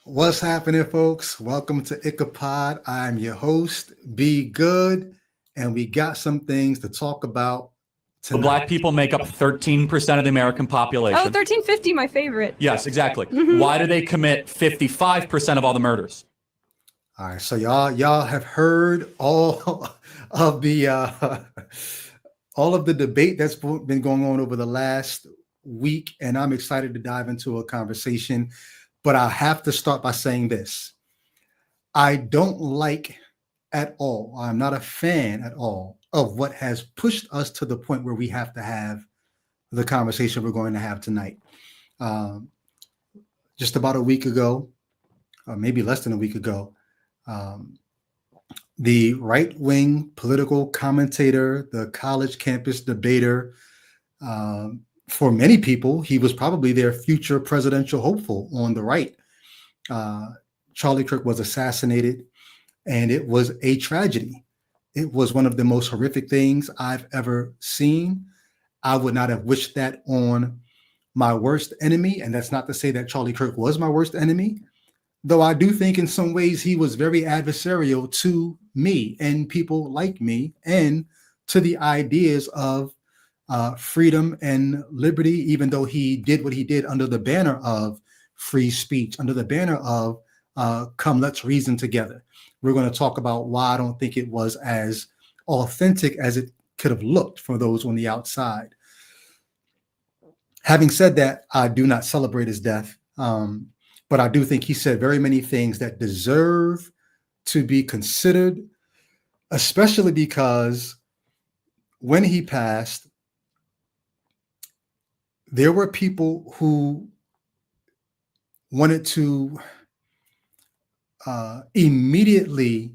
What's happening, folks? Welcome to Ichabod. I'm your host, Be Good, and we got some things to talk about So tonight. black people make up 13% of the American population. Oh, 1350, my favorite. Yes, exactly. Why do they commit 55% of all the murders? All right, so y'all have heard all of the debate that's been going on over the last week, and I'm excited to dive into a conversation. But I have to start by saying this. I don't like at all, I'm not a fan at all of what has pushed us to the point where we have to have the conversation we're going to have tonight. Just about a week ago, or maybe less than a week ago, the right-wing political commentator, the college campus debater, for many people, he was probably their future presidential hopeful on the right. Charlie Kirk was assassinated, and it was a tragedy. It was one of the most horrific things I've ever seen. I would not have wished that on my worst enemy, and that's not to say that Charlie Kirk was my worst enemy, though I do think in some ways he was very adversarial to me and people like me and to the ideas of freedom and liberty, even though he did what he did under the banner of free speech, under the banner of come, let's reason together. We're going to talk about why I don't think it was as authentic as it could have looked for those on the outside. Having said that, I do not celebrate his death, but I do think he said very many things that deserve to be considered, especially because when he passed, there were people who wanted to immediately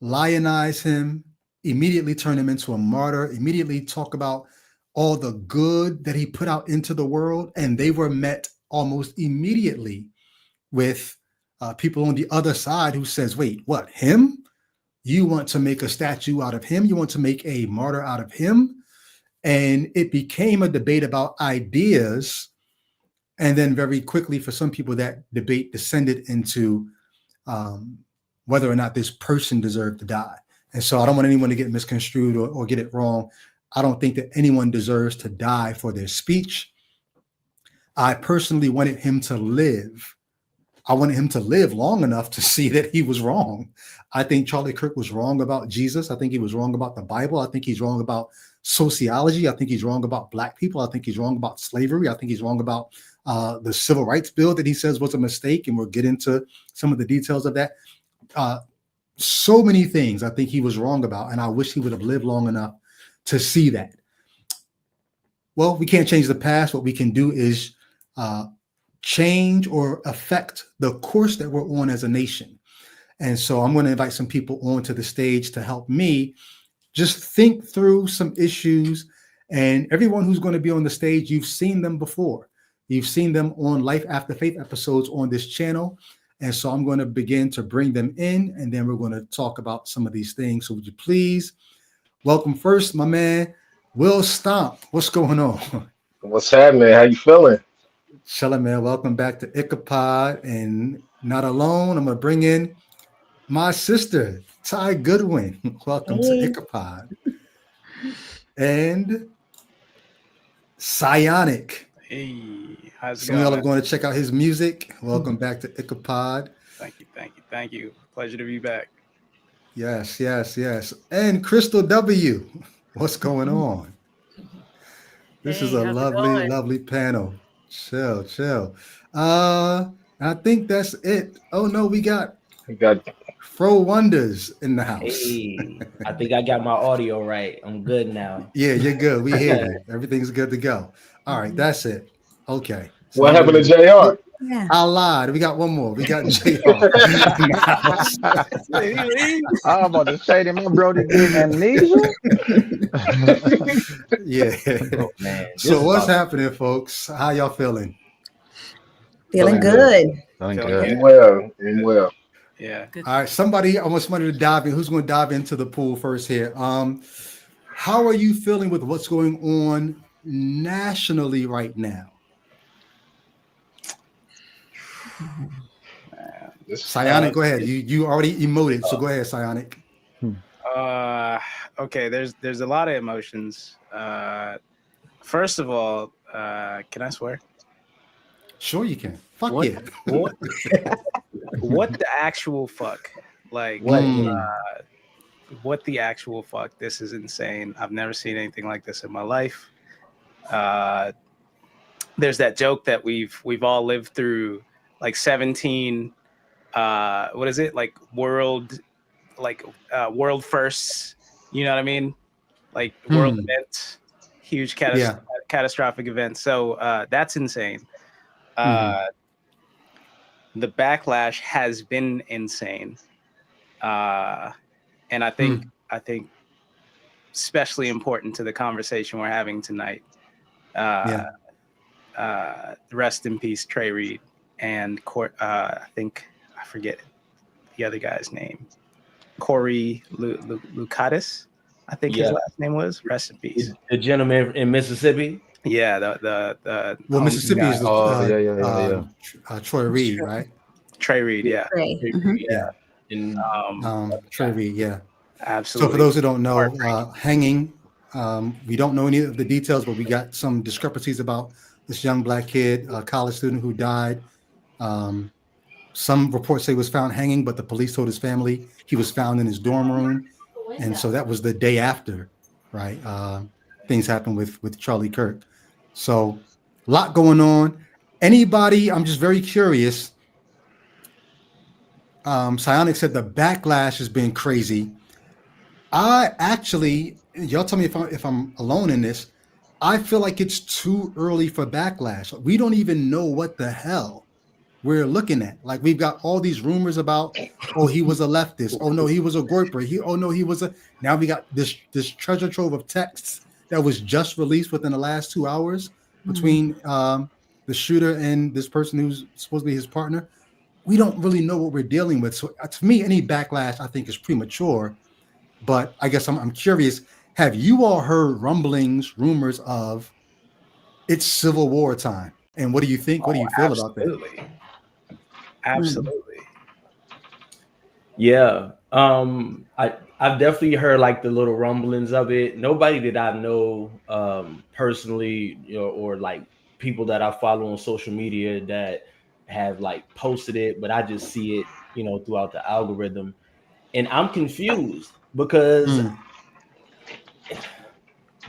lionize him, immediately turn him into a martyr, immediately talk about all the good that he put out into the world. And they were met almost immediately with people on the other side who says, wait, what, him? You want to make a statue out of him? You want to make a martyr out of him? And it became a debate about ideas. And then very quickly, for some people, that debate descended into whether or not this person deserved to die. And so I don't want anyone to get misconstrued or get it wrong. I don't think that anyone deserves to die for their speech. I personally wanted him to live. I wanted him to live long enough to see that he was wrong. I think Charlie Kirk was wrong about Jesus. I think he was wrong about the Bible. I think he's wrong about sociology. I think he's wrong about Black people. I think he's wrong about slavery. I think he's wrong about the Civil Rights Bill that he says was a mistake. And we'll get into some of the details of that. So many things I think he was wrong about. And I wish he would have lived long enough to see that. Well, we can't change the past. What we can do is change or affect the course that we're on as a nation. And so I'm going to invite some people onto the stage to help me just think through some issues. And everyone who's going to be on the stage, you've seen them before. You've seen them on Life After Faith episodes on this channel. And so I'm going to begin to bring them in, and then we're going to talk about some of these things. So would you please welcome first my man, Will Stomp. What's going on? What's happening? How you feeling? Chilling, man. Welcome back to Ichabod. And not alone, I'm going to bring in my sister, Ty Goodwin. Welcome to Ichabod. And Psionic. Hey, how's it Some of y'all going? are going to check out his music. Welcome back to Ichabod. Thank you. Pleasure to be back. Yes. And Crystal W. What's going on? This is a lovely panel. Chill. I think that's it. Oh no, we got Fro Wonders in the house. Hey, I think I got my audio right. I'm good now. Yeah, you're good. We hear you. Everything's good to go. All right, that's it. Okay. So what happened to JR? Yeah. I lied. We got one more. We got JR. I'm about to say that my brother get amnesia. Yeah. Oh, man. So what's happening, folks? How y'all feeling? Feeling good. Feeling good. Well. Yeah. Good. All right, somebody, I want somebody to dive in. Who's going to dive into the pool first here? How are you feeling with what's going on nationally right now? Psionic, go ahead. You already emoted, so go ahead, Psionic. Okay, there's a lot of emotions. First of all, can I swear? Sure you can. Fuck What yeah. what the actual fuck? Like what the actual fuck? This is insane. I've never seen anything like this in my life. There's that joke that we've all lived through, like 17 what is it? Like world firsts, you know what I mean? Like world events, huge catastrophic events. So that's insane. The backlash has been insane. And I think especially important to the conversation we're having tonight. Rest in peace, Trey Reed, and I forget the other guy's name, Corey Lucatis, I think his last name was. Rest in peace. The gentleman in Mississippi. Yeah, the Mississippi guy. is Troy Reed, right? Trey Reed, yeah. Trey. Yeah. And Trey Reed, yeah. Absolutely. So for those who don't know, hanging, we don't know any of the details, but we got some discrepancies about this young black kid, a college student who died. Some reports say he was found hanging, but the police told his family he was found in his dorm room. And so that was the day after, right? Things happened with Charlie Kirk. So a lot going on. Anybody, I'm just very curious. Psionic said the backlash has been crazy. I actually, y'all tell me if I'm alone in this. I feel like it's too early for backlash. We don't even know what the hell we're looking at. Like we've got all these rumors about, oh, he was a leftist. Oh no, he was a gorper. Now we got this treasure trove of texts that was just released within the last 2 hours between the shooter and this person who's supposed to be his partner. We don't really know what we're dealing with. So to me, any backlash I think is premature. But I guess I'm curious. Have you all heard rumblings, rumors of it's Civil War time? And what do you think? What do you feel about that? Absolutely. Yeah. I've definitely heard like the little rumblings of it. Nobody that I know personally, or like people that I follow on social media that have like posted it, but I just see it, throughout the algorithm. And I'm confused because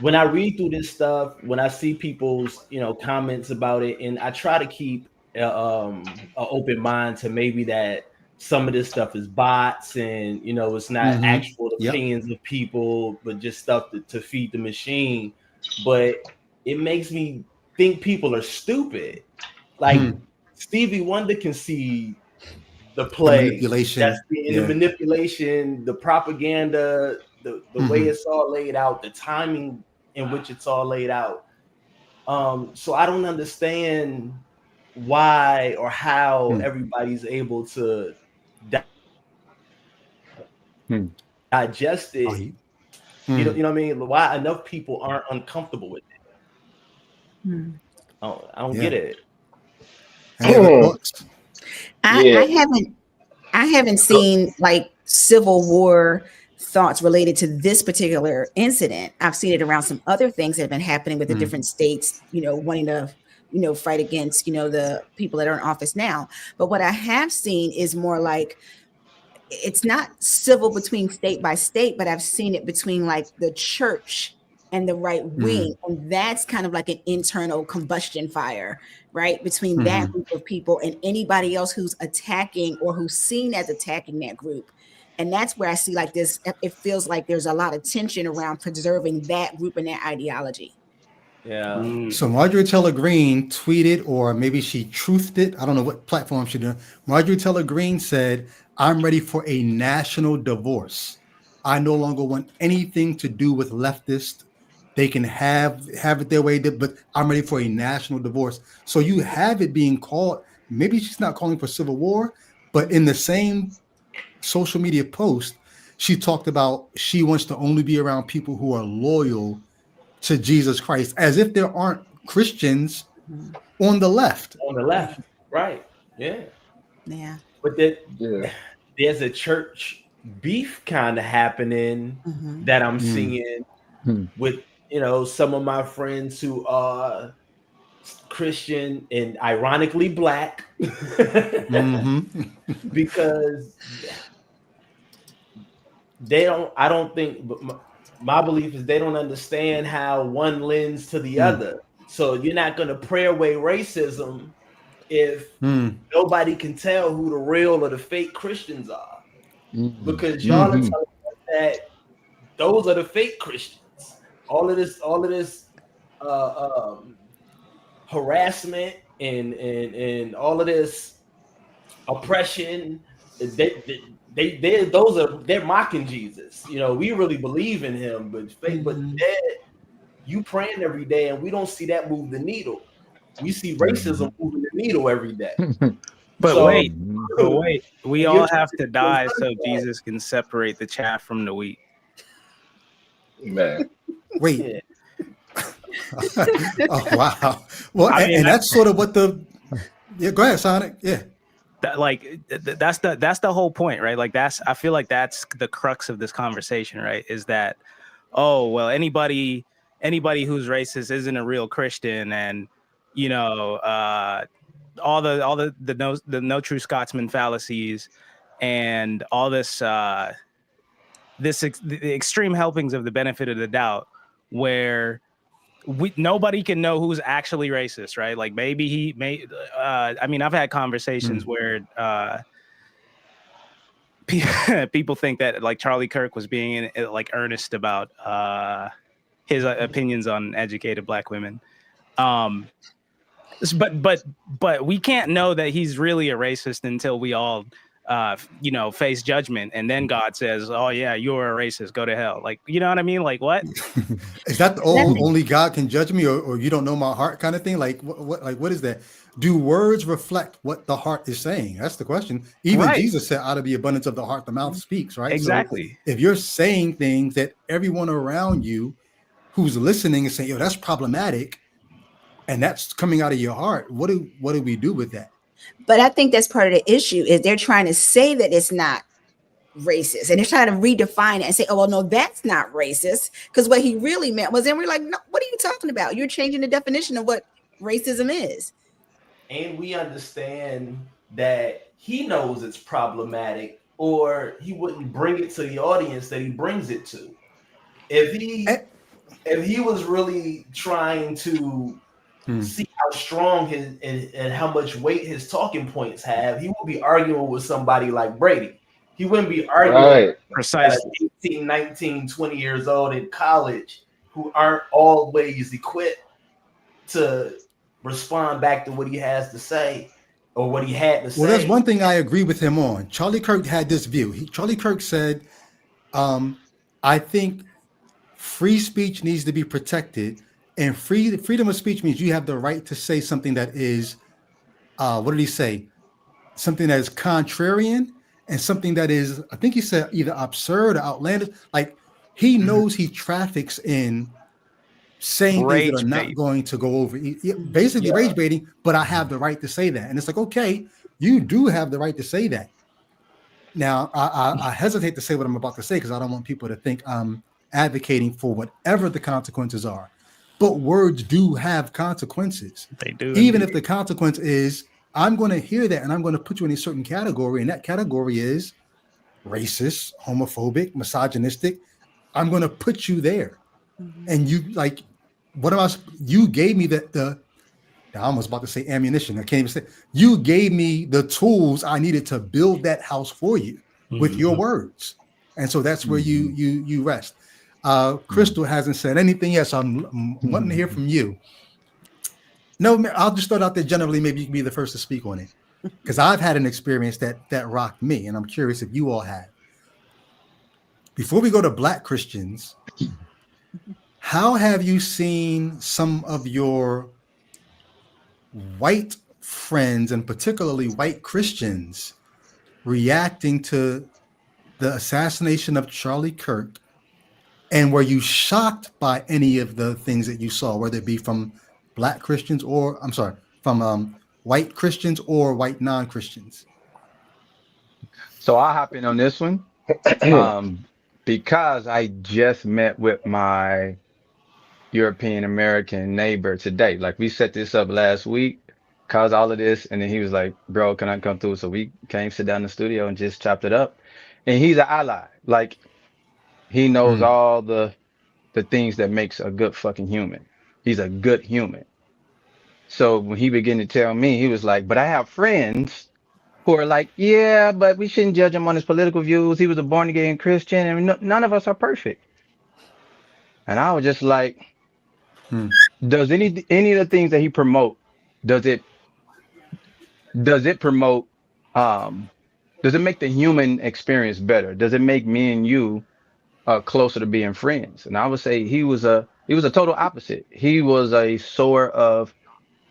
when I read through this stuff, when I see people's, comments about it, and I try to keep an open mind to maybe that some of this stuff is bots and, it's not actual opinions of people, but just stuff to feed the machine. But it makes me think people are stupid. Like Stevie Wonder can see the play, the manipulation, the manipulation, the propaganda, the way it's all laid out, the timing in which it's all laid out. So I don't understand why or how everybody's able to digest it. You know what I mean? Why enough people aren't uncomfortable with it? I don't get it. I haven't seen like Civil War thoughts related to this particular incident. I've seen it around some other things that have been happening with the different states, wanting to, fight against, the people that are in office now. But what I have seen is more like, it's not civil between state by state, but I've seen it between like the church and the right wing. And that's kind of like an internal combustion fire, right? Between that group of people and anybody else who's attacking or who's seen as attacking that group. And that's where I see like this, it feels like there's a lot of tension around preserving that group and that ideology. Yeah. So Marjorie Taylor Greene tweeted, or maybe she truthed it. I don't know what platform she did. Marjorie Taylor Greene said, "I'm ready for a national divorce. I no longer want anything to do with leftists. They can have it their way, but I'm ready for a national divorce." So you have it being called, maybe she's not calling for civil war, but in the same social media post, she talked about she wants to only be around people who are loyal to Jesus Christ, as if there aren't Christians on the left. On the left, right? Yeah. Yeah. But there's a church beef kind of happening that I'm seeing with some of my friends who are Christian and ironically black because I don't think, but my belief is they don't understand how one lends to the other. So you're not going to pray away racism if nobody can tell who the real or the fake Christians are, because y'all are telling us that those are the fake Christians. All of this harassment and all of this oppression, they're mocking Jesus. We really believe in him, but you praying every day, and we don't see that move the needle. We see racism moving the needle every day. But wait, we all have to die so Jesus can separate the chaff from the wheat. Man. Wait. Yeah. Oh wow. Well, and that's sort of what go ahead, Sonic. Yeah. That's the whole point, right? Like I feel like that's the crux of this conversation, right? Is that, oh well, anybody who's racist isn't a real Christian, and all the no true Scotsman fallacies and all this the extreme helpings of the benefit of the doubt, where nobody can know who's actually racist, right? Like maybe he may. I've had conversations where people think that like Charlie Kirk was being like earnest about his opinions on educated black women. But we can't know that he's really a racist until we all face judgment, and then God says, "Oh yeah, you're a racist. Go to hell." Like, you know what I mean? Like, what is that? Only God can judge me, or you don't know my heart, kind of thing? Like, what is that? Do words reflect what the heart is saying? That's the question. Even Jesus said, "Out of the abundance of the heart, the mouth speaks." Right? Exactly. So if you're saying things that everyone around you who's listening is saying, "Yo, that's problematic," and that's coming out of your heart, what do we do with that? But I think that's part of the issue is they're trying to say that it's not racist, and they're trying to redefine it and say, "Oh, well, no, that's not racist," because what he really meant was, and we're like, "No, what are you talking about? You're changing the definition of what racism is." And we understand that he knows it's problematic, or he wouldn't bring it to the audience that he brings it to. If he was really trying to see how strong his and how much weight his talking points have, he would be arguing with somebody like Brady. He wouldn't be arguing precisely 18, 19, 20 years old in college who aren't always equipped to respond back to what he has to say or what he had to say. Well, there's one thing I agree with him on. Charlie Kirk had this view. Charlie Kirk said, I think free speech needs to be protected, and freedom of speech means you have the right to say something that is, what did he say? Something that is contrarian and something that is, I think he said either absurd or outlandish. Like he knows he traffics in saying things that are not going to go over. Basically rage baiting, but I have the right to say that. And it's like, okay, you do have the right to say that. Now, I hesitate to say what I'm about to say because I don't want people to think I'm advocating for whatever the consequences are. But words do have consequences. They do. Even if the consequence is, I'm going to hear that and I'm going to put you in a certain category, and that category is racist, homophobic, misogynistic. I'm going to put you there. And you like, what am I? You gave me the I almost about to say ammunition. I can't even say. You gave me the tools I needed to build that house for you with your words, and so that's where you rest. Crystal hasn't said anything yet, so I'm wanting to hear from you. No, I'll just start out there generally. Maybe you can be the first to speak on it, because I've had an experience that rocked me, and I'm curious if you all have. Before we go to Black Christians, how have you seen some of your white friends, and particularly white Christians, reacting to the assassination of Charlie Kirk? And were you shocked by any of the things that you saw, whether it be from Black Christians or, from white Christians or white non-Christians? So I'll hop in on this one. Because I just met with my European American neighbor today. Like we set this up last week, caused all of this, and then he was like, "Bro, can I come through?" So we came, sit down in the studio, and just chopped it up. And he's an ally. Like he knows all the things that makes a good fucking human. He's a good human. So when he began to tell me, he was like, "But I have friends who are like, yeah, but we shouldn't judge him on his political views. He was a born again Christian, and none of us are perfect." And I was just like, does any of the things that he promote, does it promote, does it make the human experience better? Does it make me and you closer to being friends? And I would say he was a total opposite. He was a sower of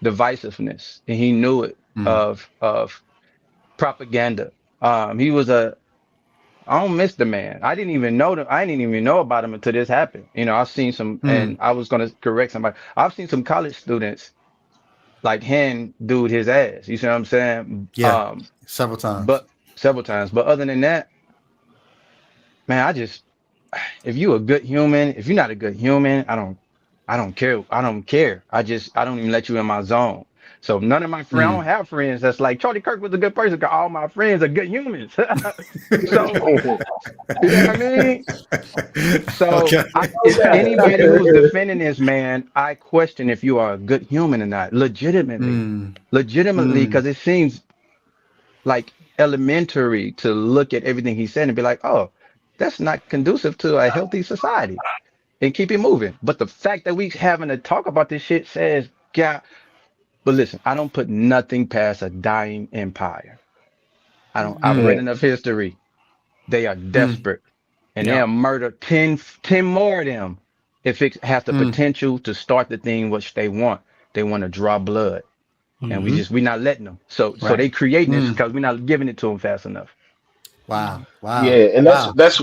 divisiveness, and he knew it, of propaganda. He was I don't miss the man. I didn't even know I didn't even know about him until this happened. You know, I've seen some, and I was going to correct somebody. I've seen some college students like hand dude his ass. You see what I'm saying? Yeah, several times. But several times. But other than that, man, if you a good human, if you're not a good human, I don't care. I don't care. I don't even let you in my zone. So none of my friends, I don't have friends that's like Charlie Kirk was a good person. Cause all my friends are good humans. So, you know what I mean? So if anybody who's defending this man, I question if you are a good human or not, legitimately, because it seems like elementary to look at everything he said and be like, oh, that's not conducive to a healthy society, and keep it moving. But the fact that we having to talk about this shit says, God. But listen, I don't put nothing past a dying empire. I've read enough history. They are desperate, and they'll murder 10 more of them if it has the potential to start the thing which they want. They want to draw blood, and we're not letting them. So they creating this because we're not giving it to them fast enough. Wow. Yeah, and that's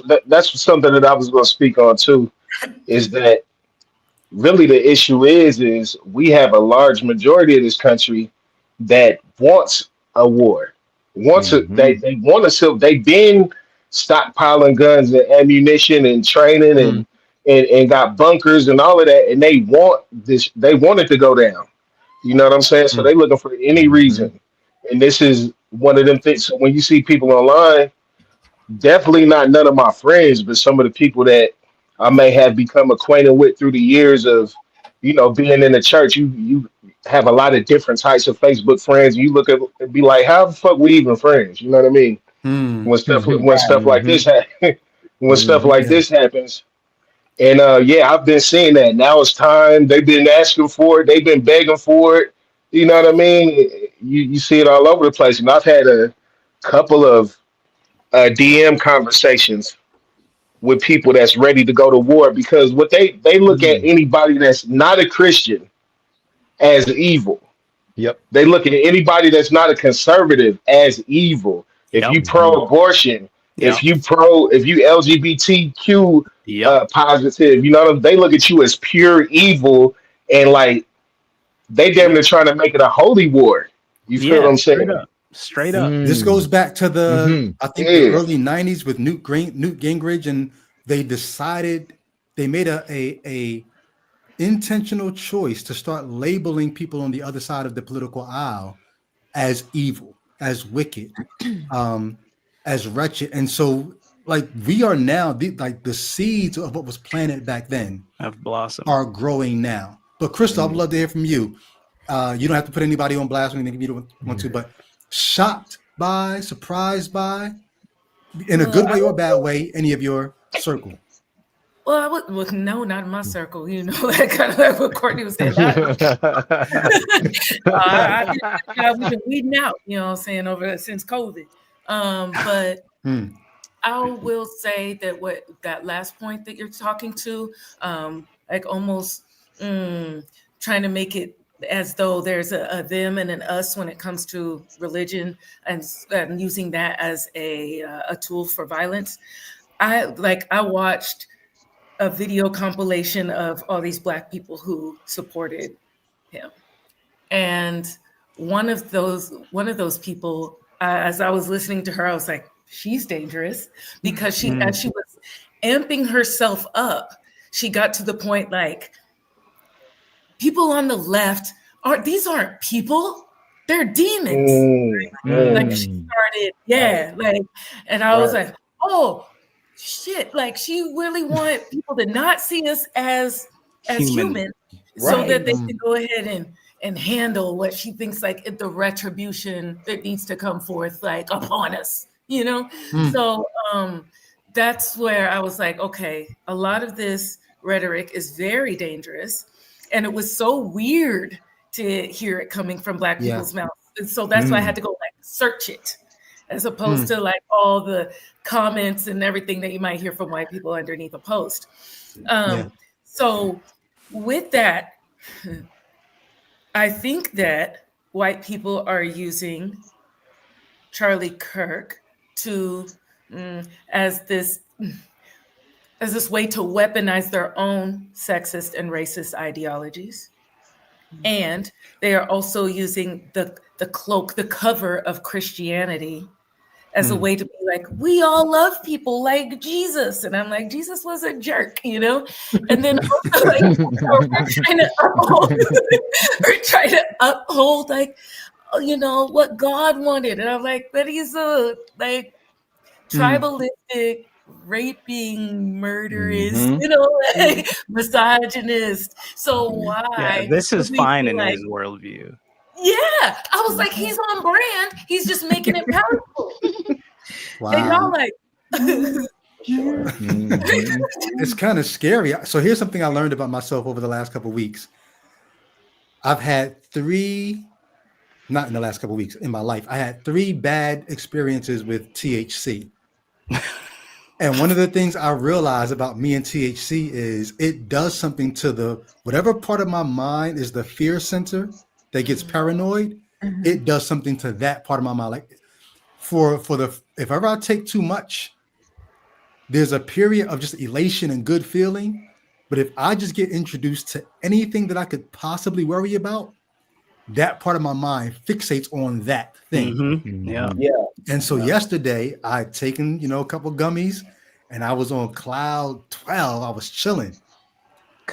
something that I was going to speak on too, is that really the issue is we have a large majority of this country that wants a war. They want to, they've been stockpiling guns and ammunition and training and got bunkers and all of that, and they want it to go down. You know what I'm saying? So they looking for any reason. And this is one of them things. So when you see people online, definitely not none of my friends, but some of the people that I may have become acquainted with through the years of, being in the church. You have a lot of different types of Facebook friends. You look at and be like, how the fuck we even friends? You know what I mean? When stuff like this stuff like this happens. And I've been seeing that. Now it's time. They've been asking for it. They've been begging for it. You know what I mean? You see it all over the place. And I've had a couple of DM conversations with people that's ready to go to war, because what they look at anybody that's not a Christian as evil. Yep. They look at anybody that's not a conservative as evil. If you pro-abortion, if you LGBTQ positive, they look at you as pure evil, and like they damn near trying to make it a holy war. You feel what I'm saying? Straight up. This goes back to the I think the early 90s with Newt Gingrich, and they made a intentional choice to start labeling people on the other side of the political aisle as evil, as wicked, as wretched. And so like we are now the seeds of what was planted back then have blossomed, are growing now. But Crystal, I would love to hear from you. You don't have to put anybody on blast or anything if you don't want to, but shocked by, surprised by, in a good way or a bad way, any of your circle? Well, no, not in my circle. Kind of like what Courtney was saying. We've been weeding out, over since COVID. But I will say that that last point that you're talking to, like almost trying to make it as though there's a them and an us when it comes to religion, and using that as a tool for violence. I watched a video compilation of all these Black people who supported him, and one of those people, as I was listening to her, I was like, she's dangerous because she, as she was amping herself up, she got to the point like, people on the left aren't people, they're demons. Like she started, like, and I was like, oh shit, like she really want people to not see us as human, so that they can go ahead and handle what she thinks like the retribution that needs to come forth like upon us, you know. So that's where I was like, okay, a lot of this rhetoric is very dangerous, and it was so weird to hear it coming from Black people's mouths. And so that's why I had to go like search it, as opposed to like all the comments and everything that you might hear from white people underneath a post. So with that, I think that white people are using Charlie Kirk to as this way to weaponize their own sexist and racist ideologies. And they are also using the cloak, the cover of Christianity as a way to be like, we all love people like Jesus. And I'm like, Jesus was a jerk, you know? And then also like, we're trying to uphold like, you know, what God wanted. And I'm like, but he's a like tribalistic, raping, murderous, you know, like, misogynist. So why? Yeah, this is fine in his worldview. Yeah, I was like, he's on brand. He's just making it powerful. And y'all like, it's kind of scary. So here's something I learned about myself over the last couple of weeks. I've had not in the last couple of weeks, in my life, I had 3 bad experiences with THC. And one of the things I realized about me and THC is it does something to whatever part of my mind is the fear center that gets paranoid. It does something to that part of my mind. Like if ever I take too much, there's a period of just elation and good feeling. But if I just get introduced to anything that I could possibly worry about, that part of my mind fixates on that thing. And so yesterday I'd taken, a couple gummies and I was on cloud 12. I was chilling.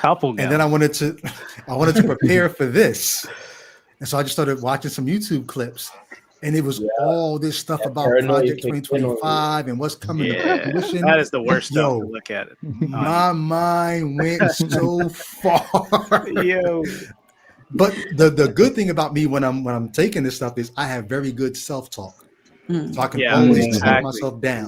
And then I wanted to prepare for this. And so I just started watching some YouTube clips, and it was all this stuff about Project 2025 and what's coming to fruition. That is the worst stuff to look at it. My mind went so far. But the good thing about me when I'm taking this stuff is I have very good self-talk. So I can always talk myself down.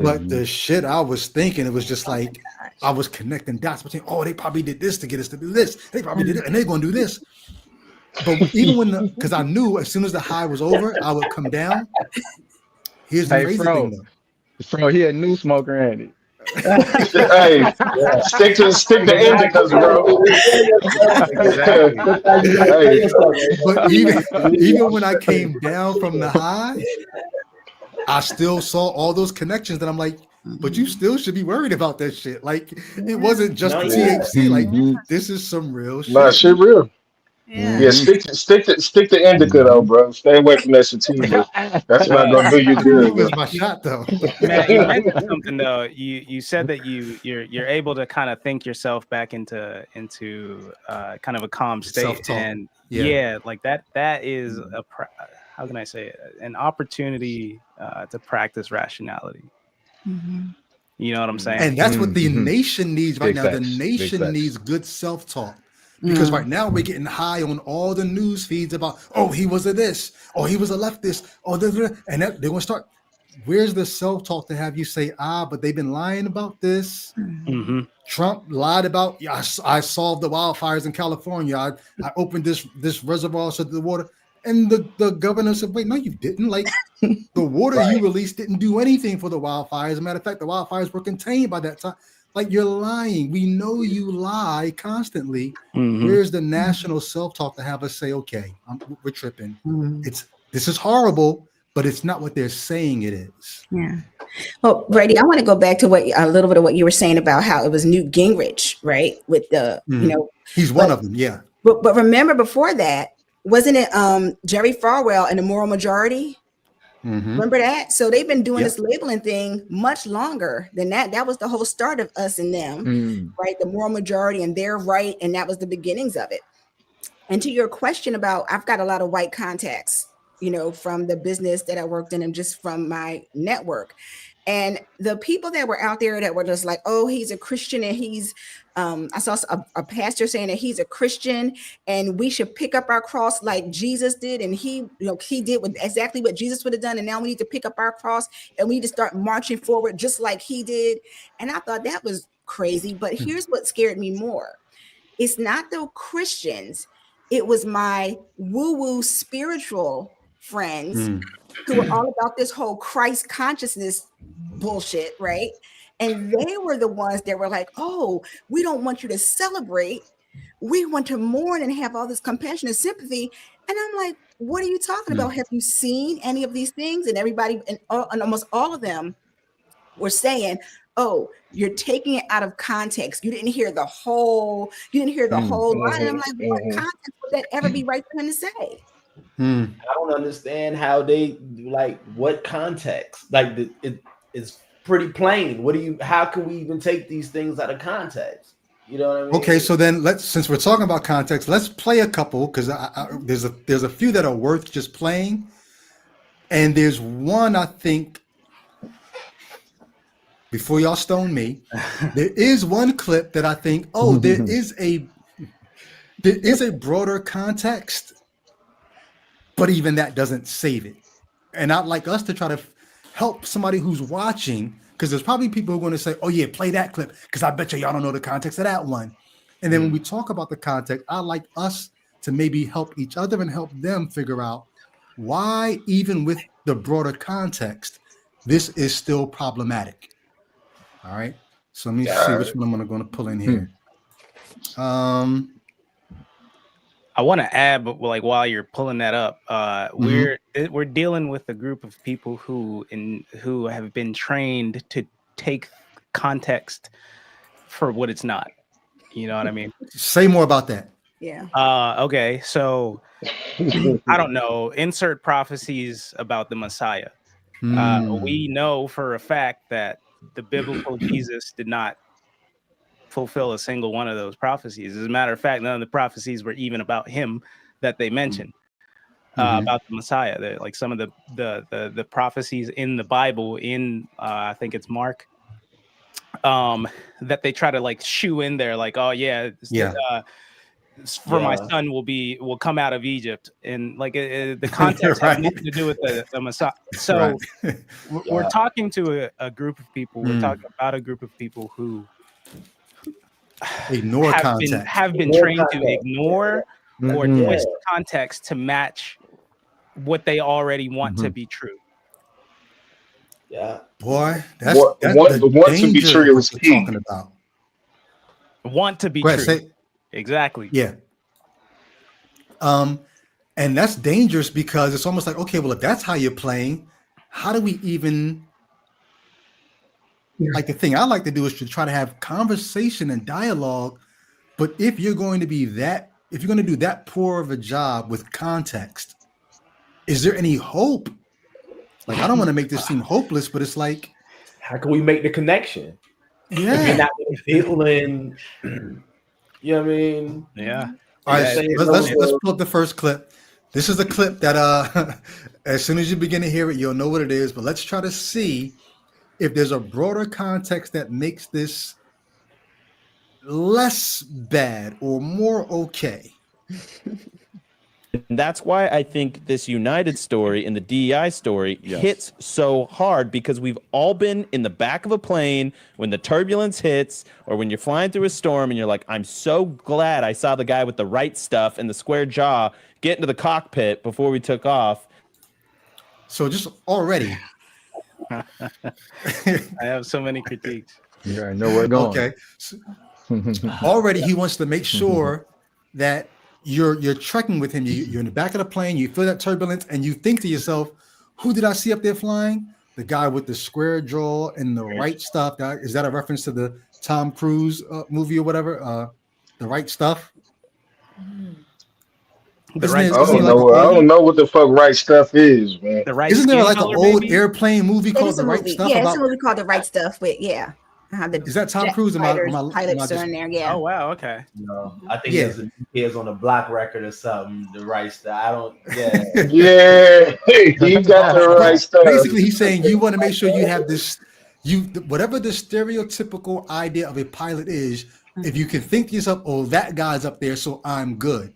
But the shit I was thinking, it was just like I was connecting dots between, they probably did this to get us to do this. They probably did it, and they're going to do this. But even because I knew as soon as the high was over, I would come down. Here's the crazy thing, though. Bro, he a new smoker, Andy. Hey, stick to indicas, bro. But even when I came down from the high, I still saw all those connections that I'm like, but you still should be worried about that shit. Like it wasn't just THC. Like this is some real shit. Nah, shit real. Stick to indica though, bro. Stay away from that sativa. That's not gonna do you good. It was my shot though. Man, you mentioned something though. You said that you're able to kind of think yourself back into kind of a calm state, Self-talk. and like that is how can I say it? An opportunity to practice rationality. You know what I'm saying? And that's what the nation needs right Big now. facts. The nation needs good self-talk. Because right now we're getting high on all the news feeds about, he was a this, he was a leftist, and they're going to start. Where's the self-talk to have you say, but they've been lying about this. Trump lied about, I solved the wildfires in California. I opened this reservoir so the water. And the governor said, wait, no, you didn't. Like the water you released didn't do anything for the wildfires. As a matter of fact, the wildfires were contained by that time. Like you're lying. We know you lie constantly. Where's the national self-talk to have us say, okay, we're tripping. This is horrible, but it's not what they're saying it is. Yeah. Well, Brady, I want to go back to a little bit of what you were saying about how it was Newt Gingrich, right? With the, he's one of them. Yeah. But remember before that, wasn't it Jerry Falwell and the Moral Majority? Remember that? So they've been doing this labeling thing much longer than that. That was the whole start of us and them, right? The moral majority and their right. And that was the beginnings of it. And to your question about, I've got a lot of white contacts, you know, from the business that I worked in and just from my network. And the people that were out there that were just like, oh, he's a Christian and he's, I saw a pastor saying that he's a Christian and we should pick up our cross like Jesus did. And he, you know, he did exactly what Jesus would have done. And now we need to pick up our cross and we need to start marching forward just like he did. And I thought that was crazy. But here's what scared me more. It's not the Christians. It was my woo-woo spiritual friends who were all about this whole Christ consciousness bullshit, right? And they were the ones that were like, oh, we don't want you to celebrate. We want to mourn and have all this compassion and sympathy. And I'm like, what are you talking about? Have you seen any of these things? And everybody, and almost all of them were saying, oh, you're taking it out of context. You didn't hear the whole line. And I'm like, what context would that ever be right for him to say? I don't understand how they like what context. Like it's pretty plain. How can we even take these things out of context? You know what I mean? Okay, so then since we're talking about context, let's play a couple because there's a few that are worth just playing, and there's one I think. Before y'all stone me, there is one clip that I think, oh, there is a broader context, but even that doesn't save it. And I'd like us to try to help somebody who's watching, because there's probably people who are going to say, oh yeah, play that clip, because I bet y'all don't know the context of that one. And then when we talk about the context, I'd like us to maybe help each other and help them figure out why, even with the broader context, this is still problematic. All right, so let me see which one I'm going to pull in here. I want to add, but like while you're pulling that up, we're dealing with a group of people who have been trained to take context for what it's not. You know what I mean? Say more about that. Yeah. Okay, so I don't know. Insert prophecies about the Messiah. We know for a fact that the biblical Jesus did not fulfill a single one of those prophecies. As a matter of fact, none of the prophecies were even about him that they mentioned about the Messiah. Like some of the prophecies in the Bible, in I think it's Mark, that they try to like shoe in there, like, oh yeah, my son will come out of Egypt, and like the context has nothing to do with the Messiah. So we're talking to a group of people. We're talking about a group of people who ignore context, have been trained to ignore or twist context to match what they already want to be true. Yeah, boy, that's want to be true is key. Talking about want to be true. Exactly. Yeah. And that's dangerous because it's almost like, okay, well, if that's how you're playing, how do we even like the thing I like to do is to try to have conversation and dialogue. But if you're going to do that poor of a job with context, is there any hope? Like, I don't want to make this seem hopeless, but it's like, how can we make the connection? Yeah. If you're not feeling, you know what I mean? Yeah. All right, let's pull up the first clip. This is a clip that as soon as you begin to hear it, you'll know what it is. But let's try to see if there's a broader context that makes this less bad or more okay. And that's why I think this United story and the DEI story hits so hard, because we've all been in the back of a plane when the turbulence hits, or when you're flying through a storm and you're like, I'm so glad I saw the guy with the right stuff and the square jaw get into the cockpit before we took off. So just already. I have so many critiques. Yeah, I know where we're going. Okay. So, already he wants to make sure that you're trekking with him. You're in the back of the plane, you feel that turbulence, and you think to yourself, who did I see up there flying? The guy with the square jaw and the right stuff. Is that a reference to the Tom Cruise movie or whatever? The Right Stuff? The Isn't right. there- I isn't don't there like know. an I old- don't know what the fuck right stuff is, man. The right. Isn't there skin like an color, old maybe? airplane movie It called is The a Right movie. Stuff? Yeah, it's About a movie called The Right Stuff. With the is that Tom jet Cruise? fighters, Am I pilots just are in there. Yeah. Oh wow. Okay. No, I think Yeah. it's a Kids on the Block record or something. The right stuff. I don't. Yeah. Yeah, you got the right stuff. Basically, he's saying you want to make sure you have this, whatever the stereotypical idea of a pilot is. If you can think to yourself, "Oh, that guy's up there, so I'm good."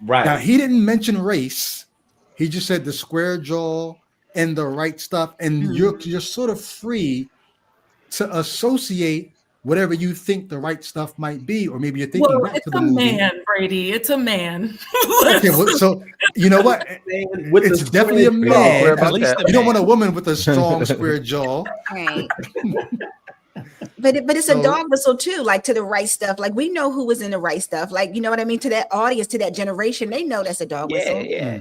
Right. Now he didn't mention race. He just said the square jaw and the right stuff, and you're sort of free to associate whatever you think the right stuff might be, or maybe you're thinking Well, back it's to the a movie. man, Brady. It's a man. Okay, well, so you know what? With It's the definitely a square jaw. man. Clear about At least that. You don't want a woman with a strong square jaw. Right. But it's a dog whistle too, like to the right stuff. Like we know who was in the right stuff. Like, you know what I mean? To that audience, to that generation, they know that's a dog whistle. Yeah.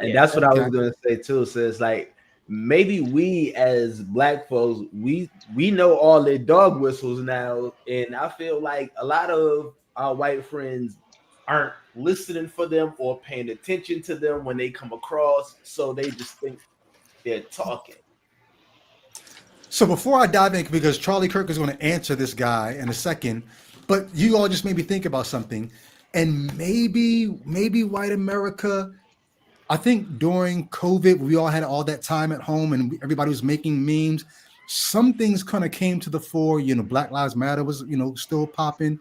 And that's what I was gonna say too. So it's like maybe we as black folks, we know all their dog whistles now, and I feel like a lot of our white friends aren't listening for them or paying attention to them when they come across, so they just think they're talking. So before I dive in, because Charlie Kirk is going to answer this guy in a second, but you all just made me think about something, and maybe white America. I think during COVID, we all had all that time at home, and everybody was making memes. Some things kind of came to the fore. You know, Black Lives Matter was still popping.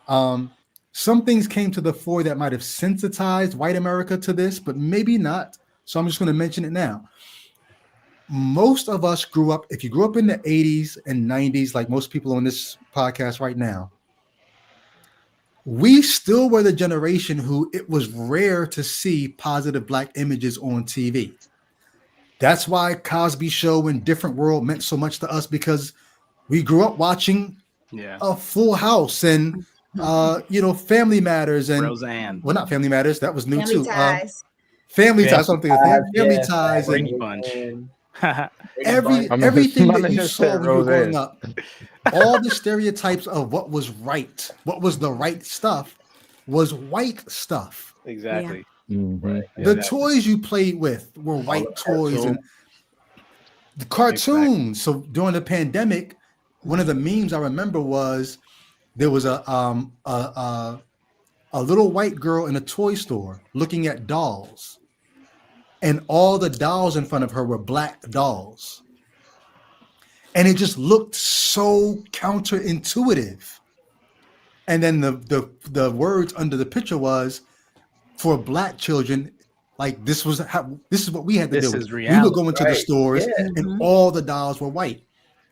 Some things came to the fore that might have sensitized white America to this, but maybe not. So I'm just going to mention it now. Most of us grew up, if you grew up in the 80s and 90s, like most people on this podcast right now, we still were the generation who it was rare to see positive black images on TV. That's why Cosby Show and Different World meant so much to us, because we grew up watching a Full House and Family Matters and Roseanne. Well, not Family Matters. That was new Family too. Ties. Family Ties. Something. Family Ties and Brady Bunch. everything My that you nigga saw said when you were growing Roseanne. up, all the stereotypes of what was right, what was the right stuff, was white stuff. Exactly. The toys you played with were white toys and the cartoons. So during the pandemic, one of the memes I remember was there was a little white girl in a toy store looking at dolls, and all the dolls in front of her were black dolls. And it just looked so counterintuitive. And then the words under the picture was, for black children, like this is what we had to do. This is We reality, would go into the stores and all the dolls were white.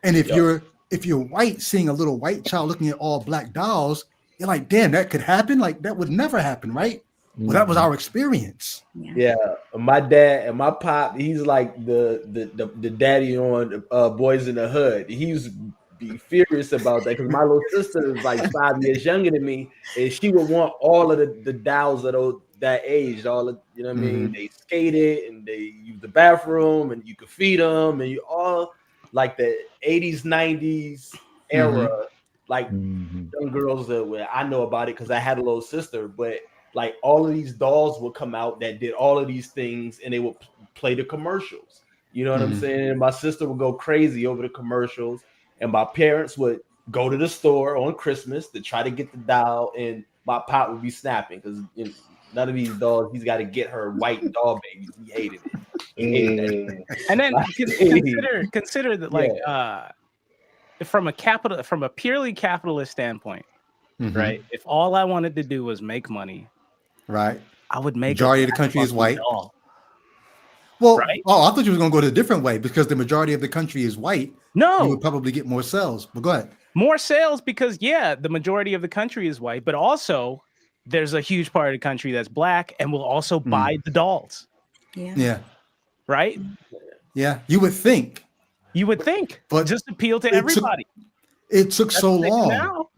And if you're white, seeing a little white child looking at all black dolls, you're like, damn, that could happen. Like that would never happen, right? Well, that was our experience. Yeah, my dad and my pop, he's like the daddy on Boys in the Hood. He used to be furious about that because my little sister is like 5 years younger than me, and she would want all of the dolls of that age. All of, you know what I mean? They skated and they used the bathroom, and you could feed them, and you all like the 80s, 90s era, like young girls that I know about it because I had a little sister, but. Like all of these dolls would come out that did all of these things, and they would play the commercials. You know what I'm saying? And my sister would go crazy over the commercials, and my parents would go to the store on Christmas to try to get the doll, and my pop would be snapping because none of these dolls. He's got to get her white doll babies. He hated it. He hated that. And then consider that, like, from a purely capitalist standpoint, right? If all I wanted to do was make money. Right. I would make majority of the country is white. Doll. Well, right? I thought you were going to go to a different way because the majority of the country is white. No, you would probably get more sales. But go ahead. More sales because the majority of the country is white, but also there's a huge part of the country that's black and will also buy the dolls. Yeah. Right. Yeah, you would think. But just appeal to everybody. It took so long. Now.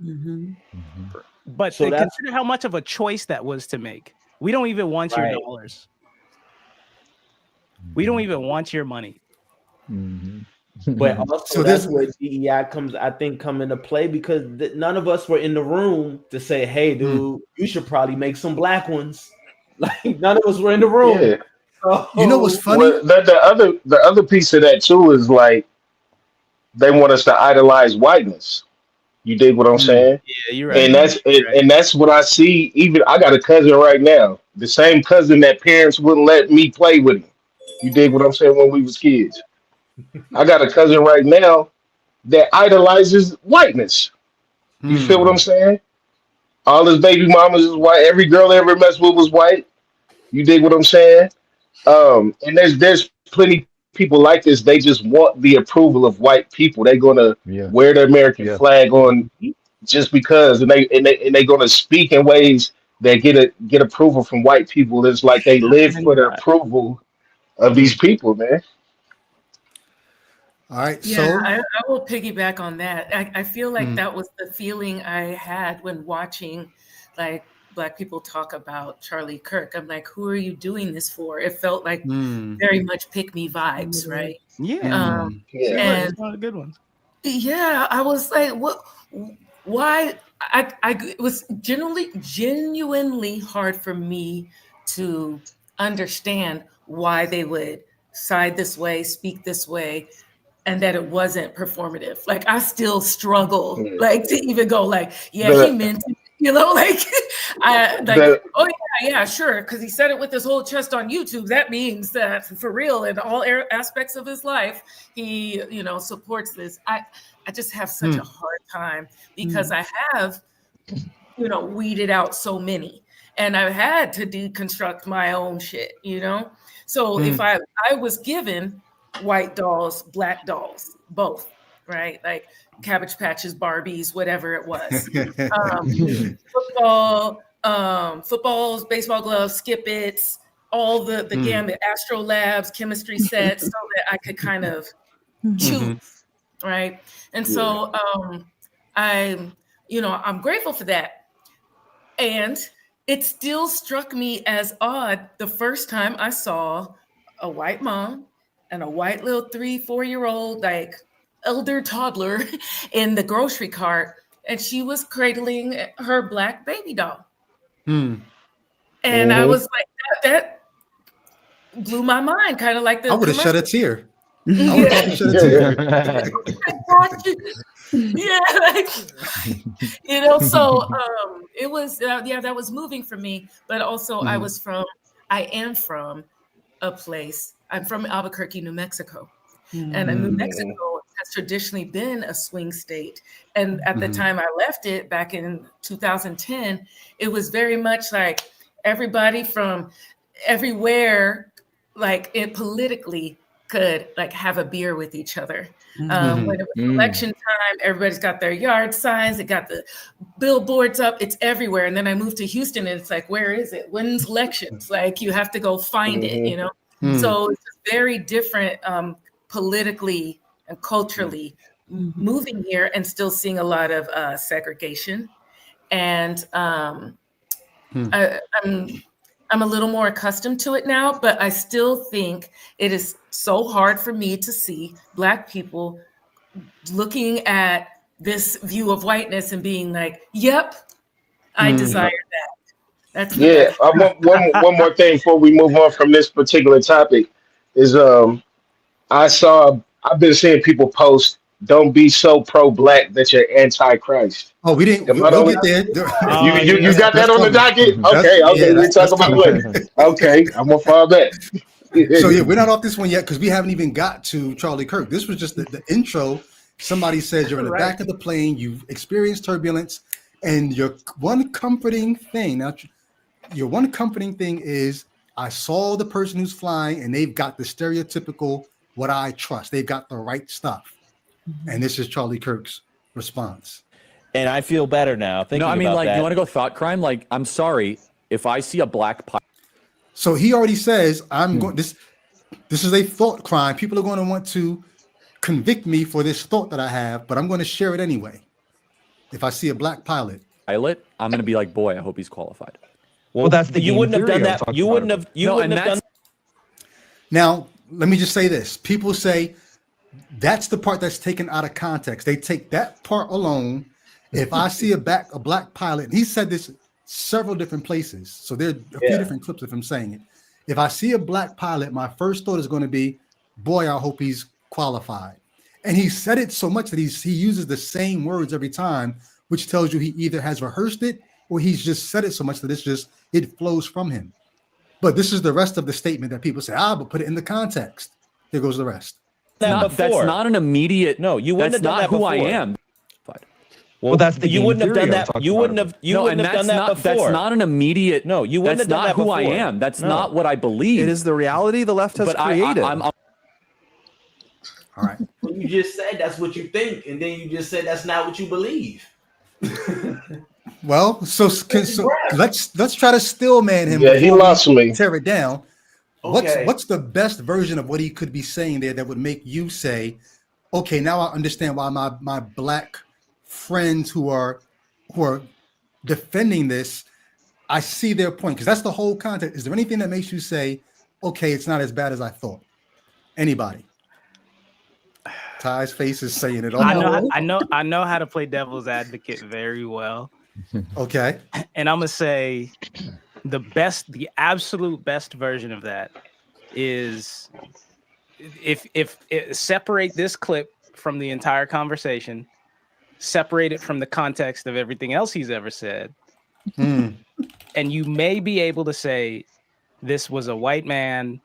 But consider how much of a choice that was to make. We don't even want your dollars. We don't even want your money. But also that's where DEI come into play because none of us were in the room to say, hey, dude, you should probably make some black ones. Like none of us were in the room. Yeah. So, You know what's funny? Well, the other piece of that too is like they want us to idolize whiteness. You dig what I'm saying? Yeah, you're And right. that's what I see. Even I got a cousin right now, the same cousin that parents wouldn't let me play with him. You dig what I'm saying? When we was kids, I got a cousin right now that idolizes whiteness. You feel what I'm saying? All his baby mamas is white. Every girl they ever messed with was white. You dig what I'm saying? And there's plenty people like this. They just want the approval of white people. They're gonna wear the American flag on just because, and they gonna speak in ways that get approval from white people. It's like they live for the approval of these people, man. All right, Yeah, so I will piggyback on that. I feel like that was the feeling I had when watching like Black people talk about Charlie Kirk. I'm like, who are you doing this for? It felt like very much pick me vibes, right? Yeah. Yeah. And It's one of the good ones. yeah, I was like, what? Why? It was genuinely hard for me to understand why they would side this way, speak this way, and that it wasn't performative. Like I still struggle, like to even go, like, yeah, he meant it, you know, like oh yeah, sure, because he said it with his whole chest on YouTube. That means that for real, in all aspects of his life, he, you know, supports this. I just have such a hard time because I have, you know, weeded out so many, and I've had to deconstruct my own shit, you know. So if I was given white dolls, black dolls, both, right? Like Cabbage Patches, Barbies, whatever it was. Footballs, baseball gloves, skip its, all the gamut, Astro Labs, chemistry sets, so that I could kind of choose, right? And so I'm grateful for that. And it still struck me as odd the first time I saw a white mom and a white little 3-4-year-old, like elder toddler in the grocery cart, and she was cradling her black baby doll. And I was like, that blew my mind, kind of like the I would have shed a tear. I Yeah. would have shed a tear. Yeah, like, you know, so it was that was moving for me, but also I am from a place. I'm from Albuquerque, New Mexico, and New Mexico has traditionally been a swing state. And at the time I left it back in 2010, it was very much like everybody from everywhere, like it politically, could like have a beer with each other. When it was election time, everybody's got their yard signs, they got the billboards up, it's everywhere. And then I moved to Houston and it's like, where is it? When's elections? Like you have to go find it, you know? So it's very different politically and culturally moving here and still seeing a lot of segregation. And I'm a little more accustomed to it now, but I still think it is so hard for me to see Black people looking at this view of whiteness and being like, yep, I desire that. That's one more thing before we move on from this particular topic is I've been seeing people post, don't be so pro-black that you're anti-Christ. Oh, we didn't. We'll get there. You got that on the docket? Okay, we'll talk about it later. Okay, I'm gonna follow that. So yeah, we're not off this one yet because we haven't even got to Charlie Kirk. This was just the intro. Somebody says you're in the back of the plane, you've experienced turbulence, and your one comforting thing is I saw the person who's flying and they've got the stereotypical what I trust. They've got the right stuff. And this is Charlie Kirk's response. And I feel better now. No, I mean, like, you want to go thought crime? Like, I'm sorry if I see a black pilot. So he already says, I'm going. This is a thought crime. People are going to want to convict me for this thought that I have, but I'm going to share it anyway. If I see a black pilot, I'm going to be like, boy, I hope he's qualified. Well, that's the you wouldn't have done that. You wouldn't have. You wouldn't have done. Now, let me just say this. People say that's the part that's taken out of context. They take that part alone. If I see a black pilot, and he said this several different places. So there are a few different clips of him saying it. If I see a black pilot, my first thought is going to be, boy, I hope he's qualified. And he said it so much that he uses the same words every time, which tells you he either has rehearsed it or he's just said it so much that it flows from him. But this is the rest of the statement that people say, but put it in the context. Here goes the rest. That's not an immediate. No, you wouldn't have done that before. Who I am. Well, that's the you wouldn't have done that. You wouldn't have. You wouldn't have done that before. That's not an immediate. No, you wouldn't have done that before. That's not who I am. That's not what I believe. It is the reality the left has created. All right. You just said that's what you think, and then you just said that's not what you believe. Well, so let's try to still man him. Yeah, he lost me. Tear it down. Okay. What's the best version of what he could be saying there that would make you say, okay, now I understand why my black friends who are defending this, I see their point, because that's the whole context. Is there anything that makes you say, okay, it's not as bad as I thought? Anybody? Ty's face is saying it all. I know how to play devil's advocate very well. Okay. And I'm gonna say the absolute best version of that is if separate this clip from the entire conversation, separate it from the context of everything else he's ever said, and you may be able to say this was a white man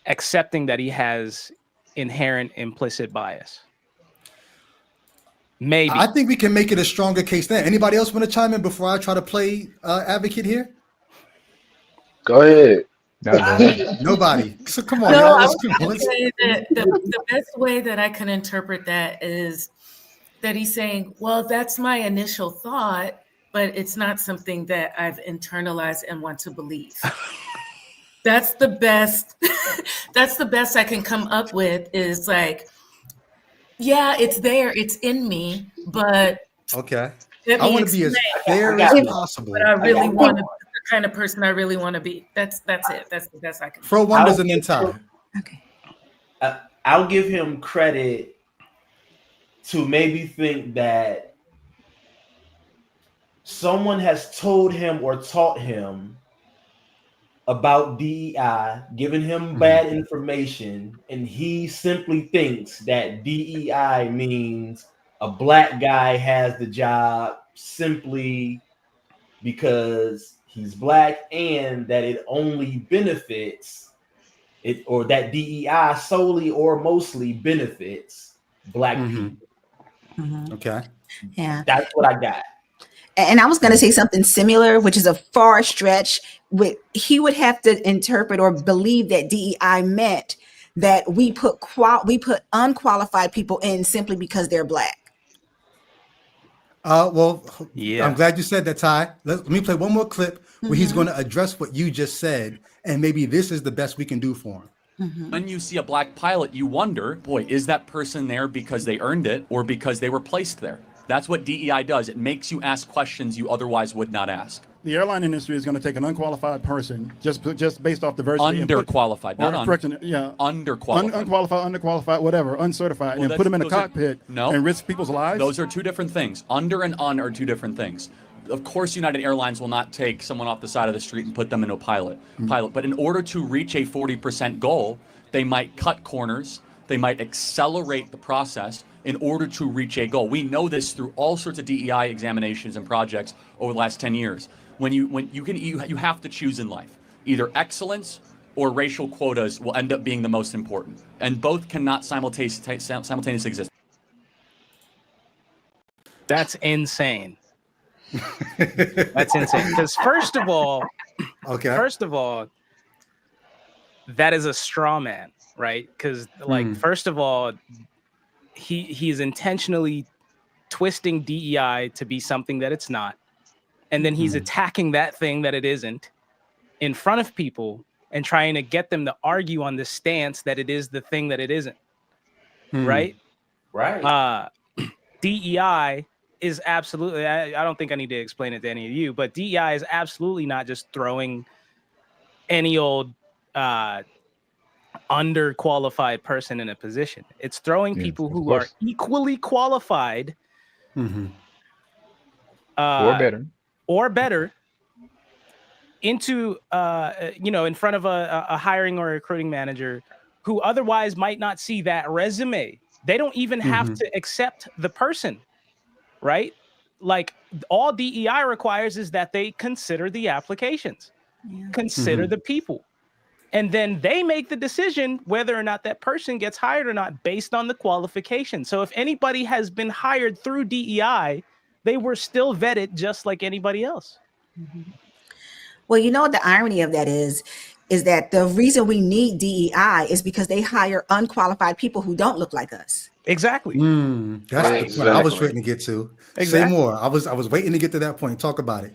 accepting that he has inherent implicit bias. Maybe. I think we can make it a stronger case then. Anybody else want to chime in before I try to play advocate here? Go ahead. Nobody. So come on, No, y'all. I Let's would say that the best way that I can interpret that is that he's saying, well, that's my initial thought, but it's not something that I've internalized and want to believe. That's the best. That's the best I can come up with, is like, yeah, it's there, it's in me, but okay. I want to be as fair as possible. But I really want to be the kind of person I really want to be. That's it. That's the best I can. Throw wonders and then time. Okay. I'll give him credit to maybe think that someone has told him or taught him about DEI, given him bad information, and he simply thinks that DEI means a black guy has the job simply because he's black, and that it only benefits it, or that DEI solely or mostly benefits black people. Okay. Yeah. That's what I got. And I was going to say something similar, which is a far stretch. He would have to interpret or believe that DEI meant that we put unqualified people in simply because they're black. Well, yeah. I'm glad you said that, Ty. Let me play one more clip where he's going to address what you just said, and maybe this is the best we can do for him. When you see a black pilot, you wonder, boy, is that person there because they earned it or because they were placed there? That's what DEI does. It makes you ask questions you otherwise would not ask. The airline industry is going to take an unqualified person just based off diversity. Underqualified, not underqualified. Underqualified, whatever, uncertified, well, and put them in a cockpit and risk people's lives. Those are two different things. Under and un are two different things. Of course, United Airlines will not take someone off the side of the street and put them into a pilot. But in order to reach a 40% goal, they might cut corners. They might accelerate the process in order to reach a goal. We know this through all sorts of DEI examinations and projects over the last 10 years. You have to choose in life. Either excellence or racial quotas will end up being the most important, and both cannot simultaneously exist. That's insane. That's insane. Because first of all, that is a straw man, right? Because first of all, he's intentionally twisting DEI to be something that it's not. And then he's attacking that thing that it isn't in front of people and trying to get them to argue on the stance that it is the thing that it isn't. Right? Right. DEI is absolutely, I don't think I need to explain it to any of you, but DEI is absolutely not just throwing any old underqualified person in a position. It's throwing people who are equally qualified or better or better into in front of a hiring or a recruiting manager who otherwise might not see that resume. They don't even have to accept the person, right? Like all DEI requires is that they consider the applications, consider the people, and then they make the decision whether or not that person gets hired or not based on the qualification. So if anybody has been hired through DEI, they were still vetted just like anybody else. Well, you know what the irony of that is that the reason we need DEI is because they hire unqualified people who don't look like us. Exactly. That's the point I was trying to get to. Say more. I was waiting to get to that point. Talk about it.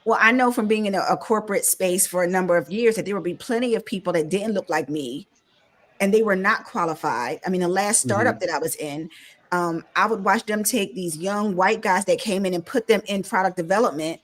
Well, I know from being in a corporate space for a number of years that there would be plenty of people that didn't look like me and they were not qualified. I mean, the last startup that I was in, I would watch them take these young white guys that came in and put them in product development.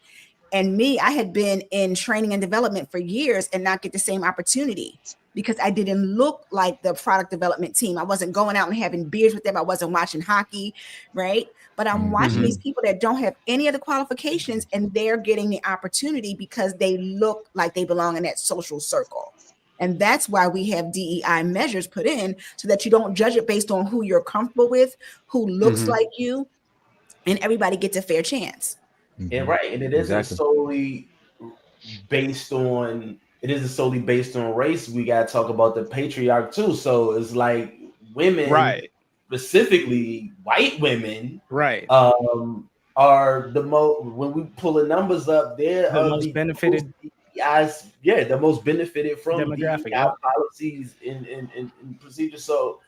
And me, I had been in training and development for years and not get the same opportunity because I didn't look like the product development team. I wasn't going out and having beers with them. I wasn't watching hockey, right? But I'm watching these people that don't have any of the qualifications and they're getting the opportunity because they look like they belong in that social circle. And that's why we have DEI measures put in so that you don't judge it based on who you're comfortable with, who looks like you, and everybody gets a fair chance. And right, and it isn't solely based on race. We got to talk about the patriarch too. So it's like women, right, specifically white women, right, are the most, when we pull the numbers up, they're the most benefited. The most benefited from demographic policies and procedures. So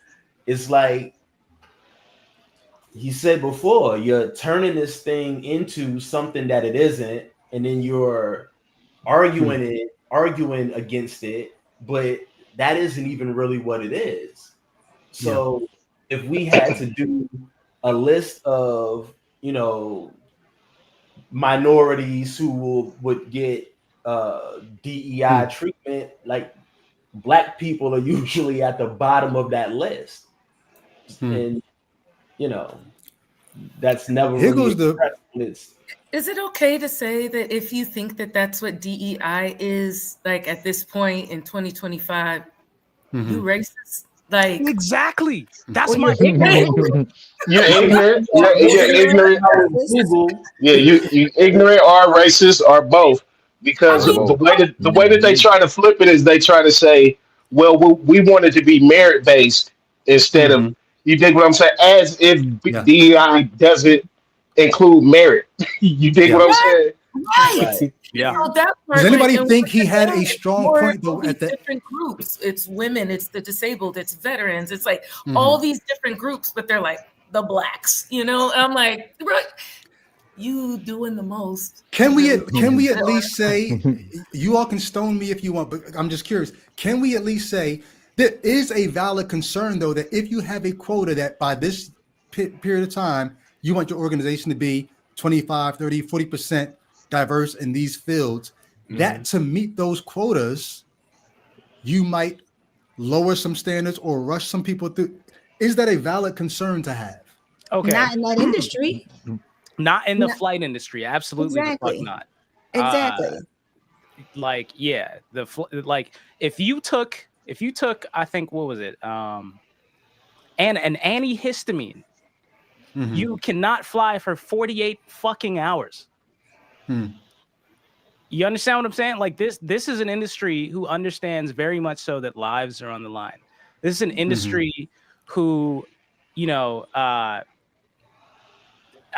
it's like he said before, you're turning this thing into something that it isn't, and then you're arguing against it, but that isn't even really what it is. So if we had to do a list of, minorities who would get DEI treatment, like Black people are usually at the bottom of that list. And that's never Here really goes the Is it okay to say that if you think that that's what DEI is, like at this point in 2025, you racist? Like exactly. That's my ignorant. You're ignorant. You're ignorant. Yeah, you ignorant or racist or both. Because the way that they try to flip it is they try to say, well, we want it to be merit based instead of, you dig what I'm saying? As if DEI doesn't include merit. You dig what I'm saying? Right. Yeah. So that part, does anybody think he had a strong point though at that? Different groups. It's women, it's the disabled, it's veterans, it's like all these different groups, but they're like the Blacks, And I'm like, right, you doing the most. Can we at least say, you all can stone me if you want, but I'm just curious, can we at least say there is a valid concern though that if you have a quota that by this period of time you want your organization to be 25, 30, 40% diverse in these fields, that to meet those quotas, you might lower some standards or rush some people through. Is that a valid concern to have? Okay. Not in that industry. Not in the flight industry. Absolutely. Exactly. The fuck not. Exactly. If you took, I think, what was it? An antihistamine, you cannot fly for 48 fucking hours. You understand what I'm saying? Like this is an industry who understands very much so that lives are on the line. This is an industry who, I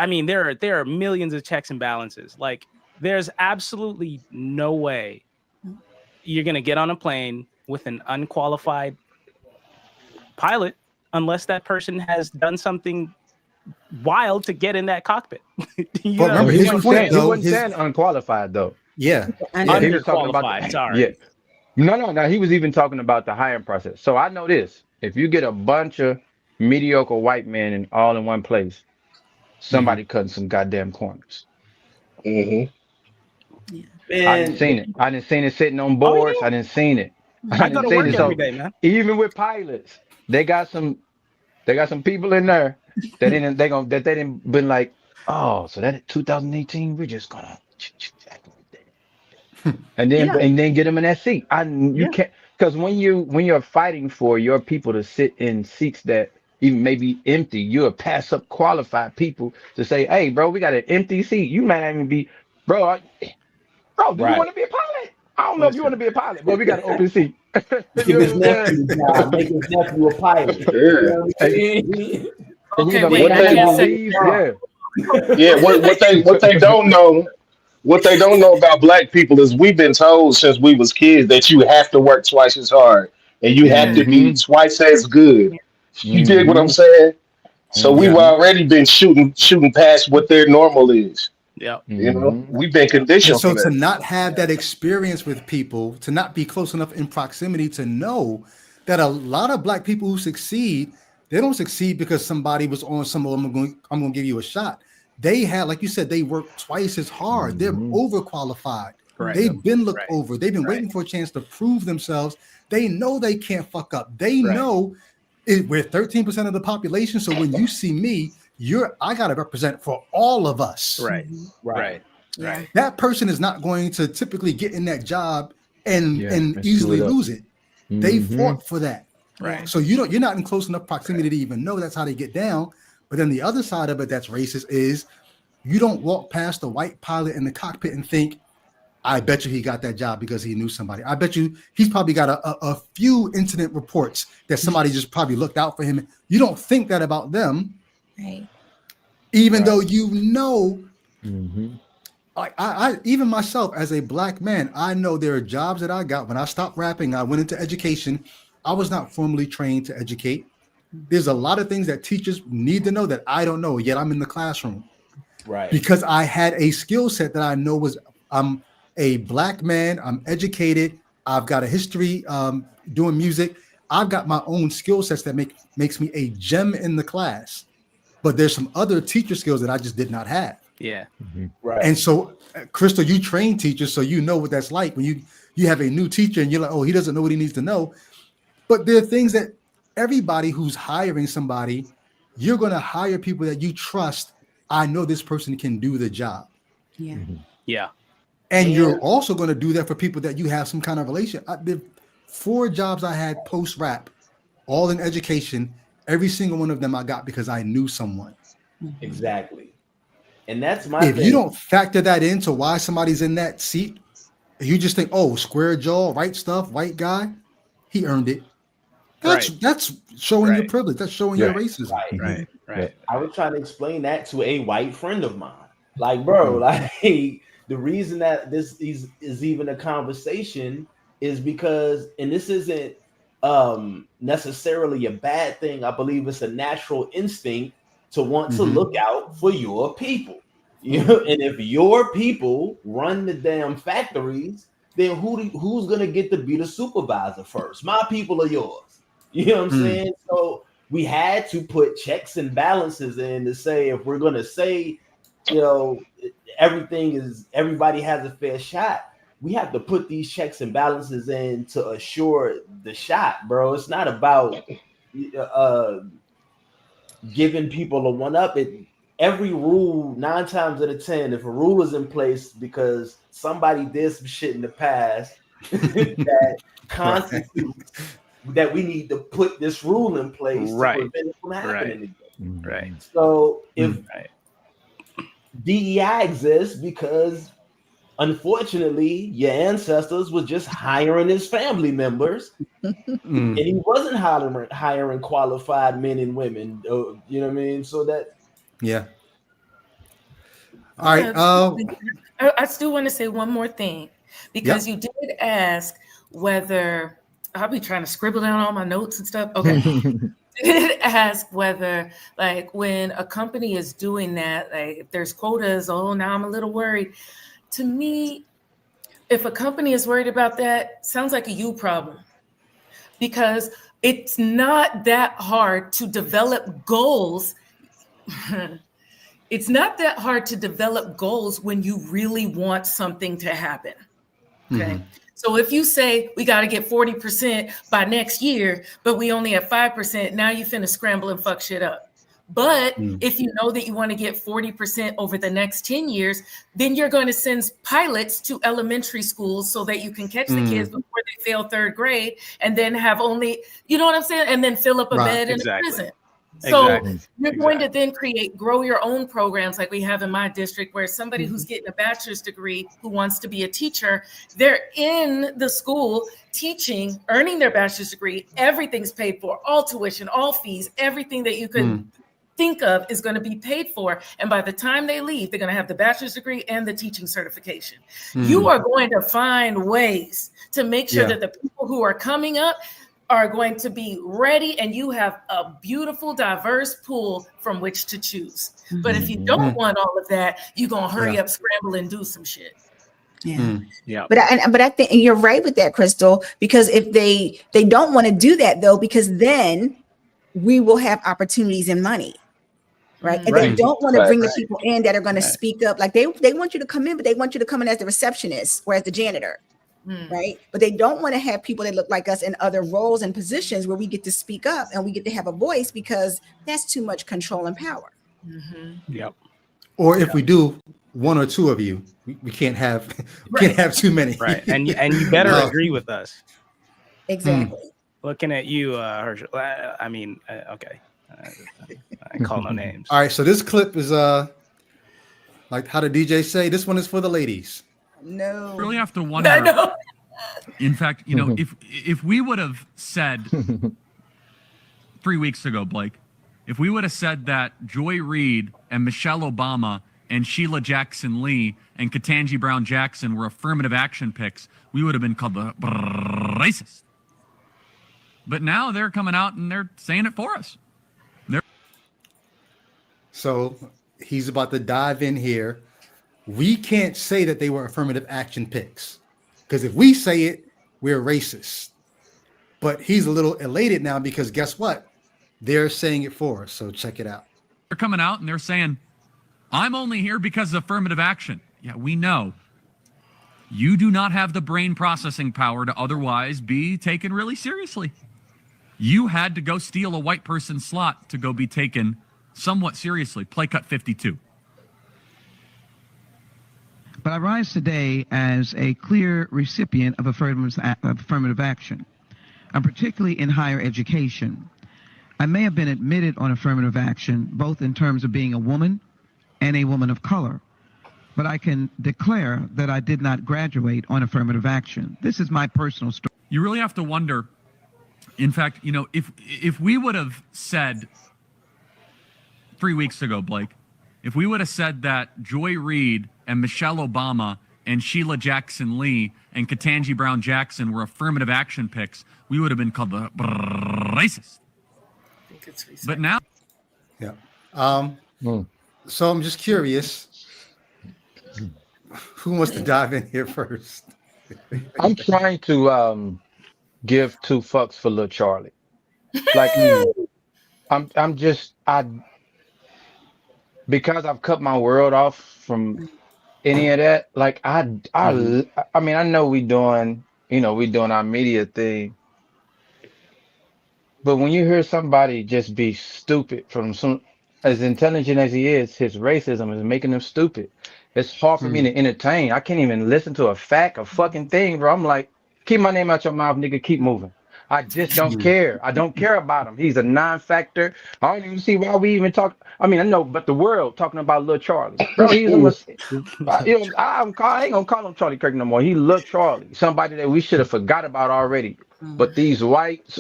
mean, there are millions of checks and balances. Like there's absolutely no way you're going to get on a plane with an unqualified pilot unless that person has done something wild to get in that cockpit. Remember, he wasn't saying unqualified though. Yeah. He was talking about sorry. Yeah. No. He was even talking about the hiring process. So I know this: if you get a bunch of mediocre white men all in one place, somebody cutting some goddamn corners. I didn't seen it. I didn't seen it sitting on boards. I didn't seen it. I go to work every day, man. Even with pilots, they got some people in there that they didn't been like, oh, so that 2018, we're just gonna and then get them in that seat. You can't, because when you're fighting for your people to sit in seats that even maybe empty, you'll pass up qualified people to say, "Hey, bro, we got an empty seat. You might not even be, bro. Do you want to be a pilot? I don't know if you want to be a pilot, but we got an open seat." Give his nephew the job, make his nephew a pilot. Yeah. You know what I mean? Okay, wait, I can't say. Yeah, what they don't know. What they don't know about black people is we've been told since we was kids that you have to work twice as hard and you have to be twice as good. You dig what I'm saying? So we've already been shooting past what their normal is. Yeah. You know, we've been conditioned And so for to that. not have that experience with people, to not be close enough in proximity to know that a lot of black people who succeed, they don't succeed because somebody was on some, I'm going to give you a shot. They had, like you said, they work twice as hard. They're overqualified. Right. They've been looked over. They've been waiting for a chance to prove themselves. They know they can't fuck up. They know we're 13% of the population. So when you see me, I got to represent for all of us. Right. That person is not going to typically get in that job and easily lose it. They fought for that. Right. So you're not in close enough proximity to even know that's how they get down. But then the other side of it that's racist is you don't walk past the white pilot in the cockpit and think, I bet you he got that job because he knew somebody. I bet you he's probably got a few incident reports that somebody just probably looked out for him. You don't think that about them. Right. Even though you know, I even myself as a black man, I know there are jobs that I got. When I stopped rapping, I went into education. I was not formally trained to educate. There's a lot of things that teachers need to know that I don't know, yet I'm in the classroom. Right. Because I had a skill set that I know I'm a black man, I'm educated, I've got a history doing music. I've got my own skill sets that makes me a gem in the class. But there's some other teacher skills that I just did not have. Yeah. Right. And so, Crystal, you train teachers, so you know what that's like when you have a new teacher and you're like, oh, he doesn't know what he needs to know. But there are things that everybody who's hiring somebody, you're going to hire people that you trust. I know this person can do the job. Yeah. Yeah. And you're also going to do that for people that you have some kind of relation. The 4 jobs I had post-rap, all in education, every single one of them I got because I knew someone. Exactly. And that's my If thing. you don't factor that into why somebody's in that seat, you just think, oh, square jaw, right stuff, white guy, he earned it. That's showing your privilege. That's showing your racism. Right. I was trying to explain that to a white friend of mine. Like, bro, like the reason that this is even a conversation is because, and this isn't necessarily a bad thing. I believe it's a natural instinct to want to look out for your people. You know, and if your people run the damn factories, then who's gonna get to be the supervisor first? My people are yours. You know what I'm saying? So we had to put checks and balances in to say, if we're gonna say, you know, everybody has a fair shot, we have to put these checks and balances in to assure the shot, bro. It's not about giving people a one-up. Every rule, 9 times out of 10, if a rule is in place because somebody did some shit in the past that constitutes that we need to put this rule in place to prevent it from happening again. Right. So if DEI exists because unfortunately your ancestors were just hiring his family members and he wasn't hiring qualified men and women. You know what I mean? So that All right. I still want to say one more thing because you did ask whether I'll be trying to scribble down all my notes and stuff. Okay. Did ask whether, like, when a company is doing that, like if there's quotas, oh, now I'm a little worried. To me, if a company is worried about that, sounds like a you problem, because it's not that hard to develop goals. It's not that hard to develop goals when you really want something to happen. Okay. So if you say we got to get 40% by next year, but we only have 5%, now you finna scramble and fuck shit up. But if you know that you want to get 40% over the next 10 years, then you're going to send pilots to elementary schools so that you can catch the kids before they fail third grade, and then have only, you know what I'm saying? And then fill up a bed in a prison. So you're going to then grow your own programs like we have in my district, where somebody who's getting a bachelor's degree who wants to be a teacher, they're in the school teaching, earning their bachelor's degree. Everything's paid for, all tuition, all fees, everything that you could think of is going to be paid for. And by the time they leave, they're going to have the bachelor's degree and the teaching certification. You are going to find ways to make sure that the people who are coming up are going to be ready, and you have a beautiful, diverse pool from which to choose. But if you don't want all of that, you're going to hurry up, scramble, and do some shit. But I think you're right with that, Crystal, because if they don't want to do that, though, because then we will have opportunities and money. Right. And they don't want to bring the people in that are going to speak up. Like they want you to come in, but they want you to come in as the receptionist or as the janitor. Right. But they don't want to have people that look like us in other roles and positions where we get to speak up and we get to have a voice, because that's too much control and power. Or if we do, one or two of you, we can't have too many. Right. And you better agree with us. Exactly. Looking at you, Herschel. I mean, okay. I call no names. All right. So this clip is like how the DJ say, this one is for the ladies. No. You really have to wonder. In fact, you know, if we would have said 3 weeks ago, Blake, if we would have said that Joy Reid and Michelle Obama and Sheila Jackson Lee and Ketanji Brown Jackson were affirmative action picks, we would have been called the racist. But now they're coming out and they're saying it for us. So he's about to dive in here. We can't say that they were affirmative action picks, because if we say it, we're racist. But he's a little elated now because guess what? They're saying it for us. So check it out. They're coming out and they're saying, I'm only here because of affirmative action. Yeah, we know. You do not have the brain processing power to otherwise be taken really seriously. You had to go steal a white person's slot to go be taken somewhat seriously. Play cut 52. But I rise today as a clear recipient of affirmative action, and particularly in higher education. I may have been admitted on affirmative action, both in terms of being a woman and a woman of color, but I can declare that I did not graduate on affirmative action. This is my personal story. You really have to wonder, in fact, you know, if we would have said 3 weeks ago, Blake, if we would have said that Joy Reid and Michelle Obama and Sheila Jackson Lee and Ketanji Brown Jackson were affirmative action picks, we would have been called the racist. But now, so I'm just curious, who wants to dive in here first? I'm trying to give two fucks for Lil Charlie. Like, because I've cut my world off from any of that. Like I mean, I know we doing our media thing, but when you hear somebody just be stupid from some, as intelligent as he is, his racism is making him stupid. It's hard for me to entertain. I can't even listen to a fucking thing, bro. I'm like, keep my name out your mouth, nigga. Keep moving. I just don't care. I don't care about him. He's a non-factor. I don't even see why we even talk. I mean, I know, but the world talking about Lil Charlie. Bro, he's I ain't gonna call him Charlie Kirk no more. He Lil Charlie, somebody that we should have forgot about already. But these white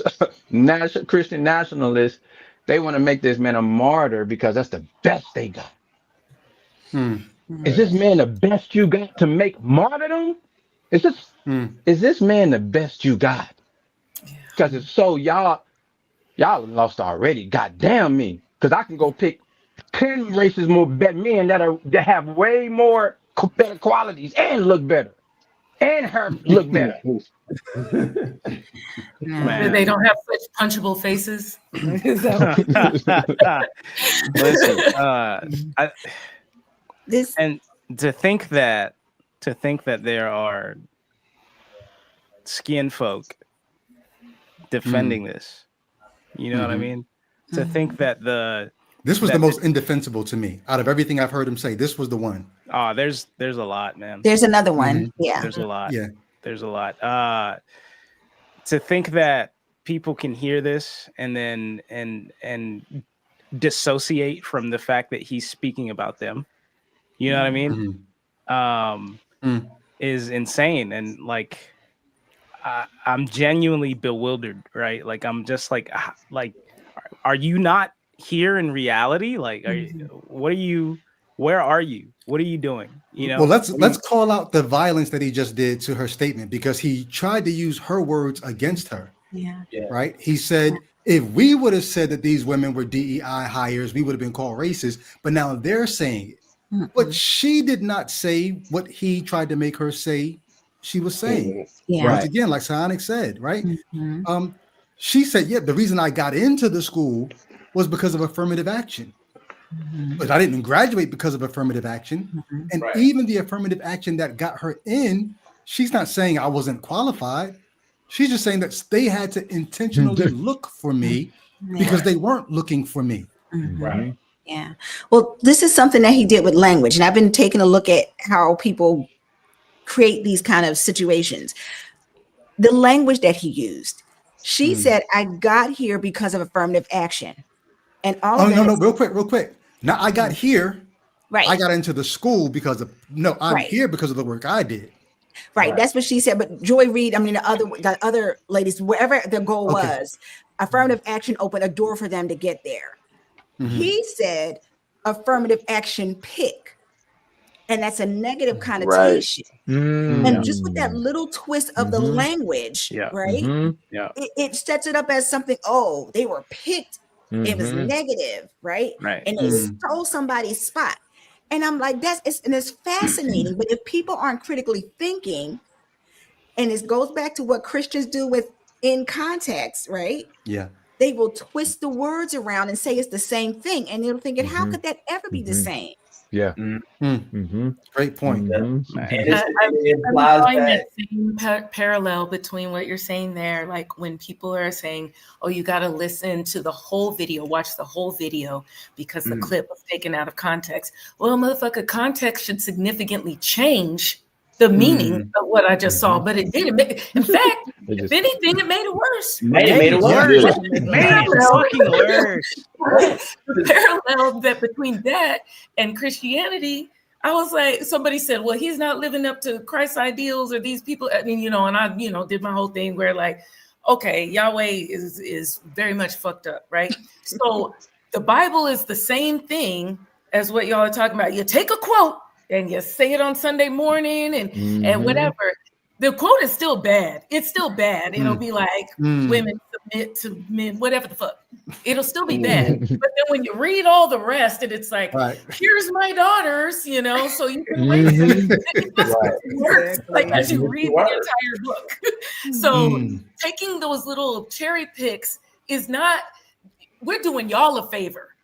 Christian nationalists, they want to make this man a martyr because that's the best they got. Is this man the best you got to make martyrdom? Is this man the best you got? Because it's so y'all lost already. Goddamn me. Because I can go pick 10 races more better men that have way more better qualities and look better. And her look better. They don't have such punchable faces. Listen, and to think that there are skin folk defending this, you know what I mean? To think that the This was the most indefensible to me out of everything I've heard him say. This was the one. Oh, there's a lot, man. There's another one. Yeah. There's a lot. Yeah. There's a lot. To think that people can hear this and then and dissociate from the fact that he's speaking about them, you know what I mean? Is insane. And like I'm genuinely bewildered, right? Like I'm just like are you not here in reality? Like where are you? What are you doing? You know? Well, let's call out the violence that he just did to her statement, because he tried to use her words against her. Yeah. Right. He said, if we would have said that these women were DEI hires, we would have been called racist. But now they're saying it. But she did not say what he tried to make her say she was saying. Yeah. Once again, like Sonic said, right? She said, yeah, the reason I got into the school was because of affirmative action. But I didn't graduate because of affirmative action. And even the affirmative action that got her in, she's not saying I wasn't qualified. She's just saying that they had to intentionally look for me because they weren't looking for me. Right. Yeah. Well, this is something that he did with language. And I've been taking a look at how people create these kind of situations. The language that he used. She said, I got here because of affirmative action. And all of that. No, real quick. Now I got here. Right. I got into the school because of I'm here because of the work I did. Right. That's what she said. But Joy Reid, I mean, the other ladies, wherever the goal was, affirmative action opened a door for them to get there. He said affirmative action pick. And that's a negative connotation. And just with that little twist of the language, right? It sets it up as something, they were picked. It was negative, right? And they stole somebody's spot. And I'm like, it's fascinating. But if people aren't critically thinking, and it goes back to what Christians do with in context, right? Yeah. They will twist the words around and say it's the same thing. And they'll think, how could that ever be the same? Yeah. Great point. I find that same parallel between what you're saying there, like when people are saying, you got to listen to the whole video, watch the whole video because the clip was taken out of context. Well, motherfucker, context should significantly change the meaning of what I just saw, but it didn't. In fact, if anything, it made it worse. It made it worse. The parallel that between that and Christianity, I was like, somebody said, well, he's not living up to Christ's ideals or these people. I mean, and I, did my whole thing where like, okay, Yahweh is very much fucked up, right? So the Bible is the same thing as what y'all are talking about. You take a quote and you say it on Sunday morning and whatever. The quote is still bad. It's still bad. It'll be like women submit to men, whatever the fuck. It'll still be bad. But then when you read all the rest, and it's like, here's my daughters, so you can read like as you read the entire book. So taking those little cherry picks is not, we're doing y'all a favor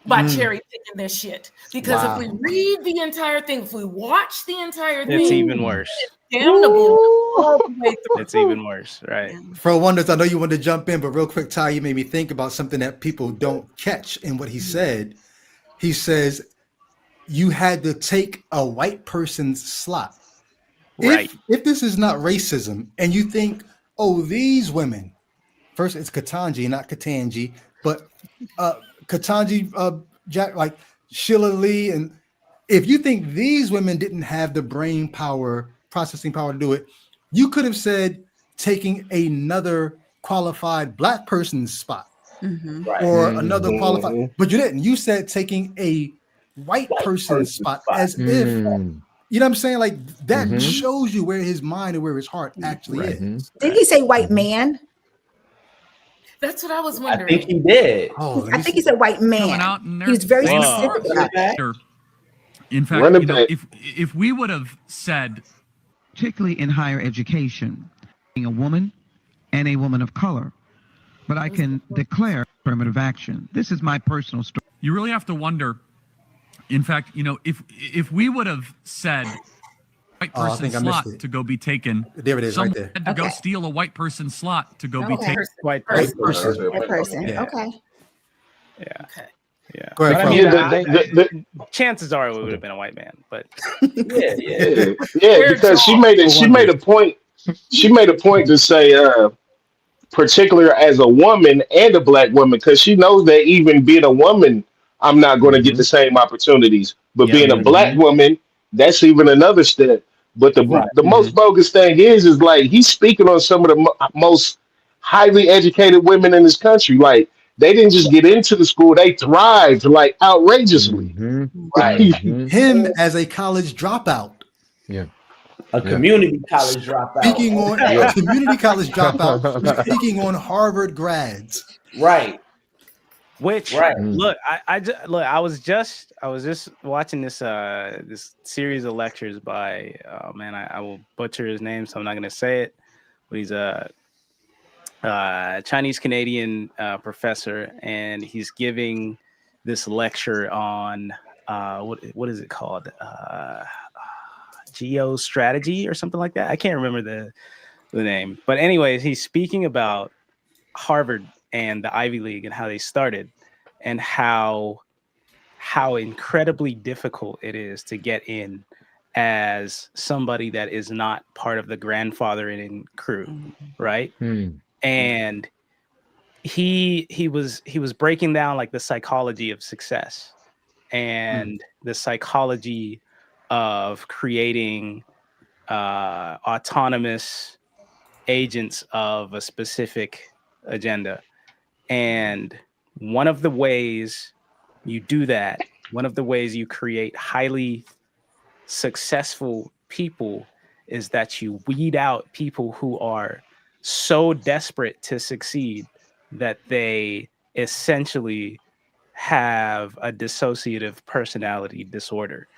by cherry picking this shit. Because if we read the entire thing, if we watch the entire thing, it's even worse. It's damnable all the way through. It's even worse, right? For Wonders, I know you wanted to jump in, but real quick, Ty, you made me think about something that people don't catch in what he said. He says, you had to take a white person's slot. Right. If this is not racism, and you think, these women, first it's Katanji, not Katanji, but Katanji, Jack, like Sheila Lee, and if you think these women didn't have the brain power, processing power to do it, you could have said taking another qualified Black person's spot or another qualified, but you didn't. You said taking a white person's spot as if, you know what I'm saying? Like that shows you where his mind and where his heart actually is. Didn't he say white man? That's what I was wondering. I think he did. I think he said white man. He was very specific about that. In fact, if we would have said, particularly in higher education, being a woman and a woman of color, but I can declare affirmative action. This is my personal story. You really have to wonder. In fact, if we would have said white person's slot to go be taken, there it is, right there. Had to go steal a white person's slot to go be taken. White person. White person. Yeah. Okay. Yeah. Okay. Yeah. Go ahead, But I mean, Yeah, chances are it would have been a white man, but yeah, because she made a point. She made a point to say, particular as a woman and a black woman, because she knows that even being a woman, I'm not going to get the same opportunities. But being a black woman, that's even another step. But the most bogus thing is like he's speaking on some of the most highly educated women in this country. Like they didn't just get into the school; they thrived like outrageously. Right. Him as a college dropout. Yeah. A community college dropout. Speaking on a community college dropout, speaking on Harvard grads. Right. Which look, I was just watching this this series of lectures by man, I will butcher his name, so I'm not gonna say it, but he's a Chinese Canadian professor, and he's giving this lecture on what is it called, geostrategy or something like that. I can't remember the name, but anyways, he's speaking about Harvard and the Ivy League and how they started, and how incredibly difficult it is to get in as somebody that is not part of the grandfathering crew, right? And he was breaking down like the psychology of success and the psychology of creating autonomous agents of a specific agenda. And one of the ways you do that, one of the ways you create highly successful people, is that you weed out people who are so desperate to succeed that they essentially have a dissociative personality disorder,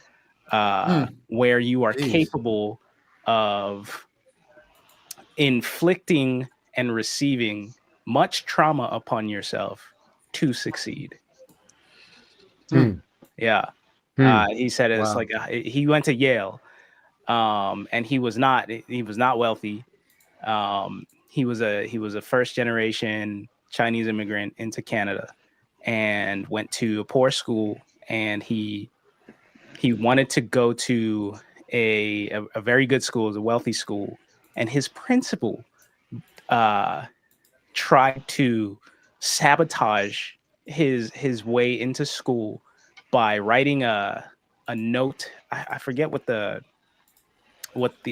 where you are capable of inflicting and receiving much trauma upon yourself to succeed. Yeah. He said it's like he went to Yale, and he was not wealthy. He was a first generation Chinese immigrant into Canada, and went to a poor school, and he wanted to go to a very good school, a wealthy school, and his principal tried to sabotage his way into school by writing a note. I forget what the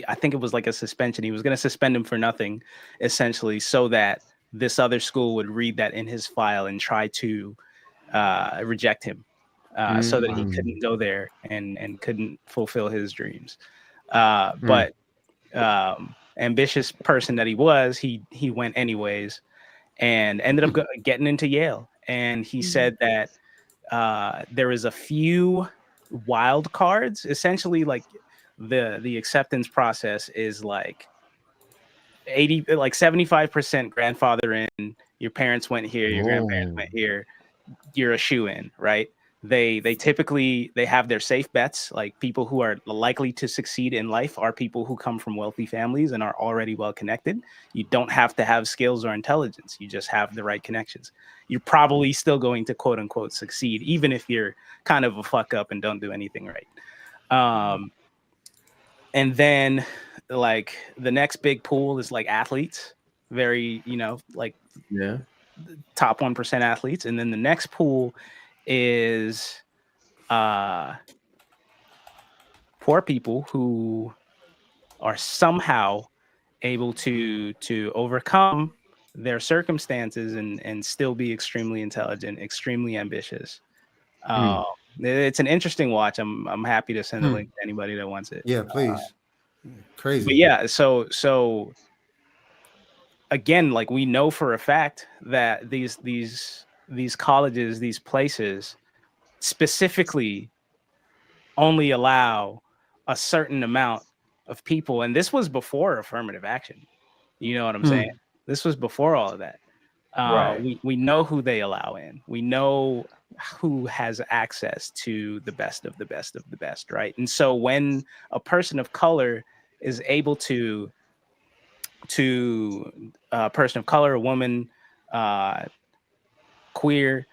I think it was like a suspension. He was going to suspend him for nothing, essentially, so that this other school would read that in his file and try to reject him, so that he couldn't go there and couldn't fulfill his dreams. But ambitious person that he was, he went anyways and ended up getting into Yale. And he said that there is a few wild cards. Essentially, like the acceptance process is like 75% grandfather in. Your parents went here, your grandparents went here. You're a shoe-in, right? They typically have their safe bets. Like people who are likely to succeed in life are people who come from wealthy families and are already well connected. You don't have to have skills or intelligence. You just have the right connections. You're probably still going to quote unquote succeed, even if you're kind of a fuck up and don't do anything right. And then like the next big pool is like athletes, very, like top 1% athletes. And then the next pool is poor people who are somehow able to overcome their circumstances and still be extremely intelligent, extremely ambitious. It's an interesting watch. I'm happy to send a link to anybody that wants it. Yeah, please. Crazy. But yeah, so again, like we know for a fact that these colleges, these places specifically only allow a certain amount of people. And this was before affirmative action. You know what I'm saying? This was before all of that. Right. We know who they allow in. We know who has access to the best of the best of the best, right? And so when a person of color is able to a person of color, a woman, queer,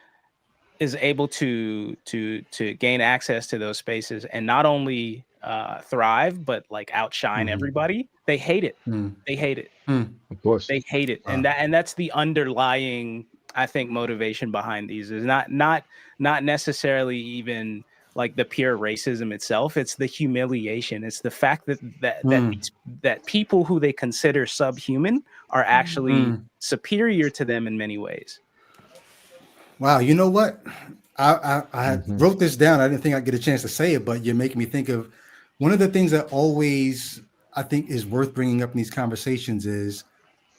is able to gain access to those spaces and not only thrive but like outshine everybody, they hate it. They hate it. Of course, they hate it, and that's the underlying, I think, motivation behind these is not necessarily even like the pure racism itself. It's the humiliation. It's the fact that people who they consider subhuman are actually superior to them in many ways. Wow, you know what? I wrote this down. I didn't think I'd get a chance to say it, but you're making me think of one of the things that always I think is worth bringing up in these conversations is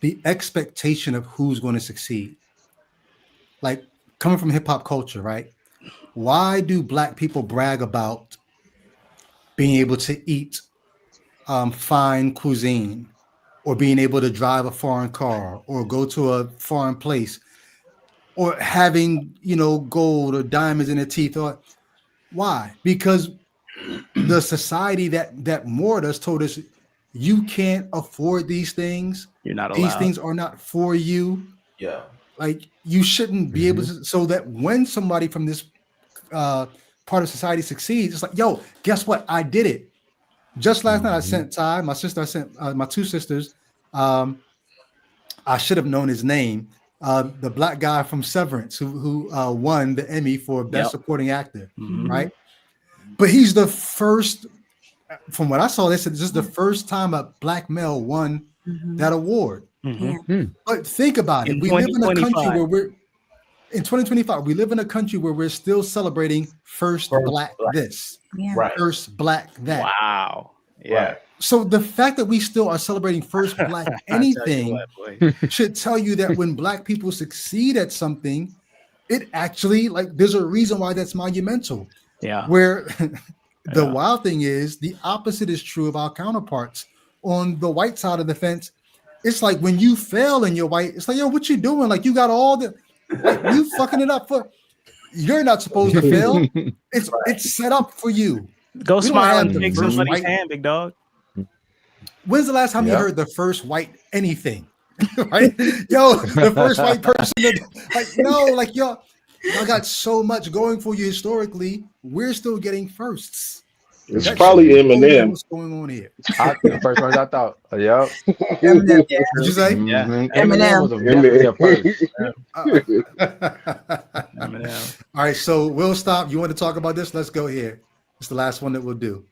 the expectation of who's going to succeed. Like coming from hip hop culture, right? Why do Black people brag about being able to eat fine cuisine, or being able to drive a foreign car, or go to a foreign place, or having, gold or diamonds in their teeth? Or why? Because the society that moored us told us you can't afford these things. You're not allowed. These things are not for you. Yeah. Like you shouldn't be able to. So that when somebody from this part of society succeeds, it's like, yo, guess what? I did it. Just last night, I sent Ty, my sister. I sent my two sisters. I should have known his name. The Black guy from Severance who won the Emmy for Best Supporting Actor, right? But he's the first, from what I saw, they said this is the first time a Black male won that award. But think about it. We live in a country where we're, in 2025, we live in a country where we're still celebrating first Black this, first Black that. Wow. Yeah. Right. So the fact that we still are celebrating first Black anything should tell you that when Black people succeed at something, it actually, like, there's a reason why that's monumental. Yeah. Where the wild thing is, the opposite is true of our counterparts on the white side of the fence. It's like when you fail and you're white, it's like, yo, what you doing? Like, you got all the, like, you fucking it up for. You're not supposed to fail. It's set up for you. Go smile and shake somebody's hand, big dog. When's the last time you heard the first white anything? Right? Yo, the first white person. Y'all got so much going for you historically. We're still getting firsts. It's probably Eminem. What's going on here? The first one I thought. Yep. Eminem, Did you say? Yeah. Eminem was Eminem. All right, so we'll stop. You want to talk about this? Let's go here. It's the last one that we'll do.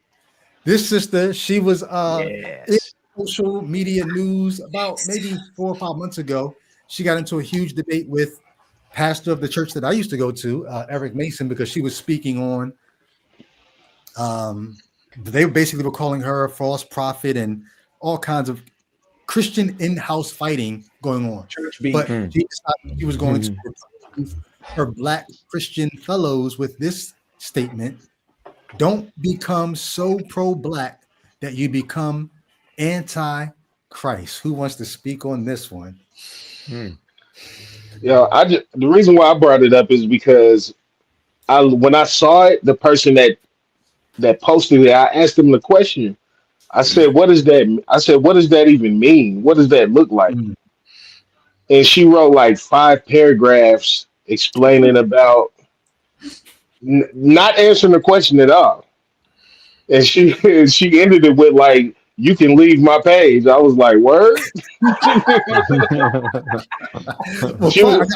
This sister, she was in social media news about maybe 4 or 5 months ago. She got into a huge debate with pastor of the church that I used to go to, Eric Mason, because she was speaking on they basically were calling her a false prophet and all kinds of Christian in-house fighting going on. But she decided she was going to reprove her Black Christian fellows with this statement: don't become so pro-Black that you become anti-Christ. Who wants to speak on this one? Yeah, the reason why I brought it up is because when I saw it, the person that posted it, I asked him the question. I said, "What is that?" I said, "What does that even mean? What does that look like?" And she wrote like 5 paragraphs explaining about not answering the question at all. And she ended it with like, "You can leave my page." I was like, "Word?" She was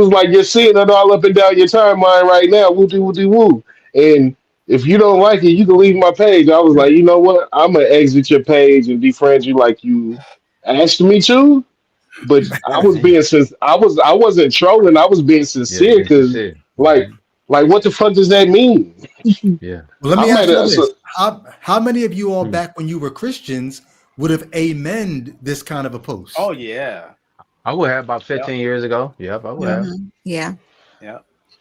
like, "You're seeing it all up and down your timeline right now. Woo. And if you don't like it, you can leave my page." I was like, "You know what? I'm gonna exit your page and defriend you like you asked me to." But I was being I wasn't trolling. I was being sincere because like what the fuck does that mean? Yeah. Well, let me ask you this: how many of you all back when you were Christians would have amended this kind of a post? Oh yeah, I would have about 15 years ago. Yep, I would have. Yeah.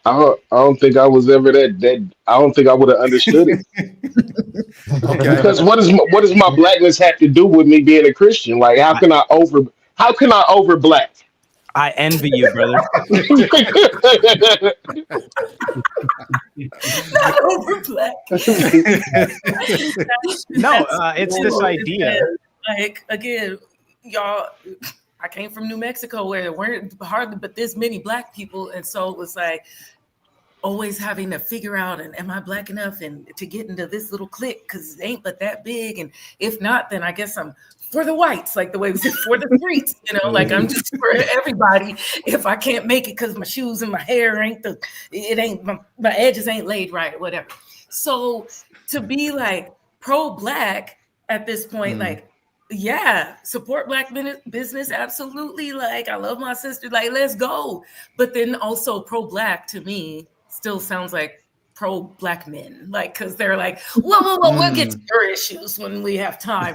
I don't think I was ever that. I don't think I would have understood it. Okay. Because what does my blackness have to do with me being a Christian? Like, how can I over Black? I envy you, brother. Not over Black. No, it's this idea. Like, again, y'all, I came from New Mexico where there weren't hardly but this many Black people. And so it was like always having to figure out, and am I Black enough and to get into this little clique? Because it ain't but that big. And if not, then I guess I'm for the whites, like the way we said, for the streets, you know, like I'm just for everybody. If I can't make it because my shoes and my hair my edges ain't laid right or whatever. So to be like pro-Black at this point, like, yeah, support Black business, absolutely. Like, I love my sister, like, let's go. But then also pro-Black to me still sounds like pro-Black men, like, because they're like, whoa, we'll get to your issues when we have time.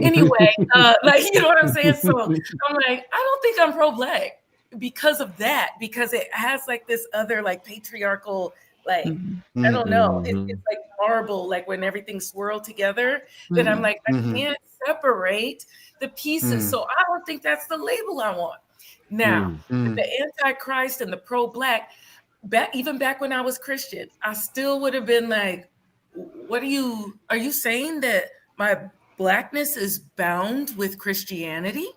Anyway, like, you know what I'm saying? So I'm like, I don't think I'm pro-Black because of that, because it has like this other like patriarchal, like, I don't know, it's like marble, like when everything's swirled together, that I'm like, I can't separate the pieces. So I don't think that's the label I want. Now, the Antichrist and the pro-Black, even back when I was Christian, I still would have been like, are you saying that my Blackness is bound with Christianity?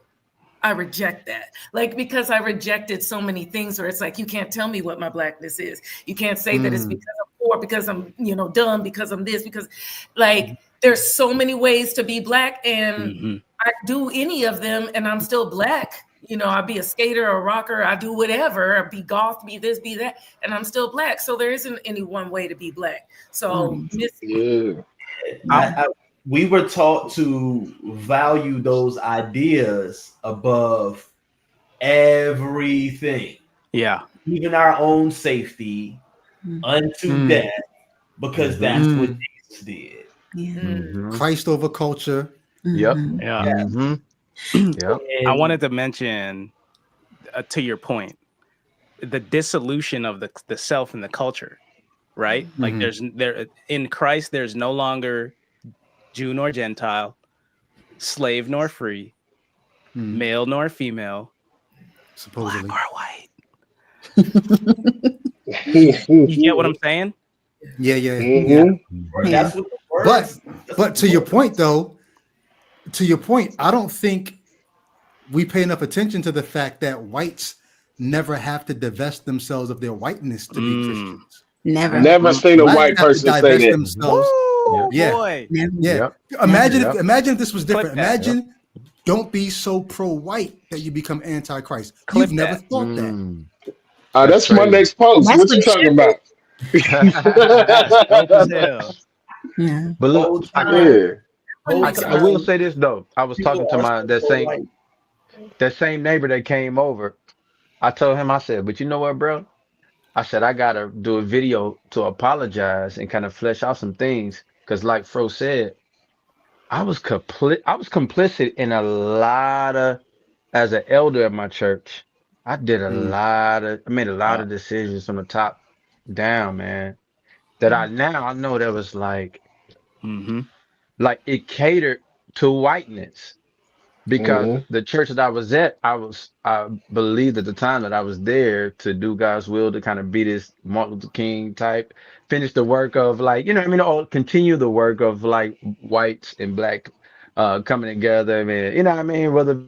I reject that. Like, because I rejected so many things where it's like, you can't tell me what my Blackness is. You can't say that it's because I'm poor, because I'm, dumb, because I'm this, because like, there's so many ways to be Black, and I do any of them and I'm still Black. I'd be a skater or a rocker, I do whatever, I'd be goth, be this, be that, and I'm still Black. So there isn't any one way to be Black. So we were taught to value those ideas above everything. Yeah. Even our own safety unto death, because that's what Jesus did. Christ over culture. Yep. Yeah. Yep. I wanted to mention, to your point, the dissolution of the self and the culture, right? Like in Christ, there's no longer Jew nor Gentile, slave nor free, male nor female, supposedly Black or white. You get what I'm saying? Yeah. That's what the word but to your point, though, I don't think we pay enough attention to the fact that whites never have to divest themselves of their whiteness to be Christians. Never seen a white person say that. Themselves. Boy. Yeah. Imagine if this was different. Imagine don't be so pro-white that you become antichrist. You've never thought that. That's my next post. What you talking about? But look, I will say this though. I was talking to that same neighbor that came over. I told him, I said, but you know what, bro? I said, I gotta do a video to apologize and kind of flesh out some things. Cause like Fro said, I was complicit in a lot of, as an elder at my church, I made a lot of decisions from the top down, man. That I know that was like, like it catered to whiteness. Because the church that I was at, I believed at the time that I was there to do God's will, to kind of be this Martin Luther King type, finish the work of like, or continue the work of like whites and Black coming together, man, whether it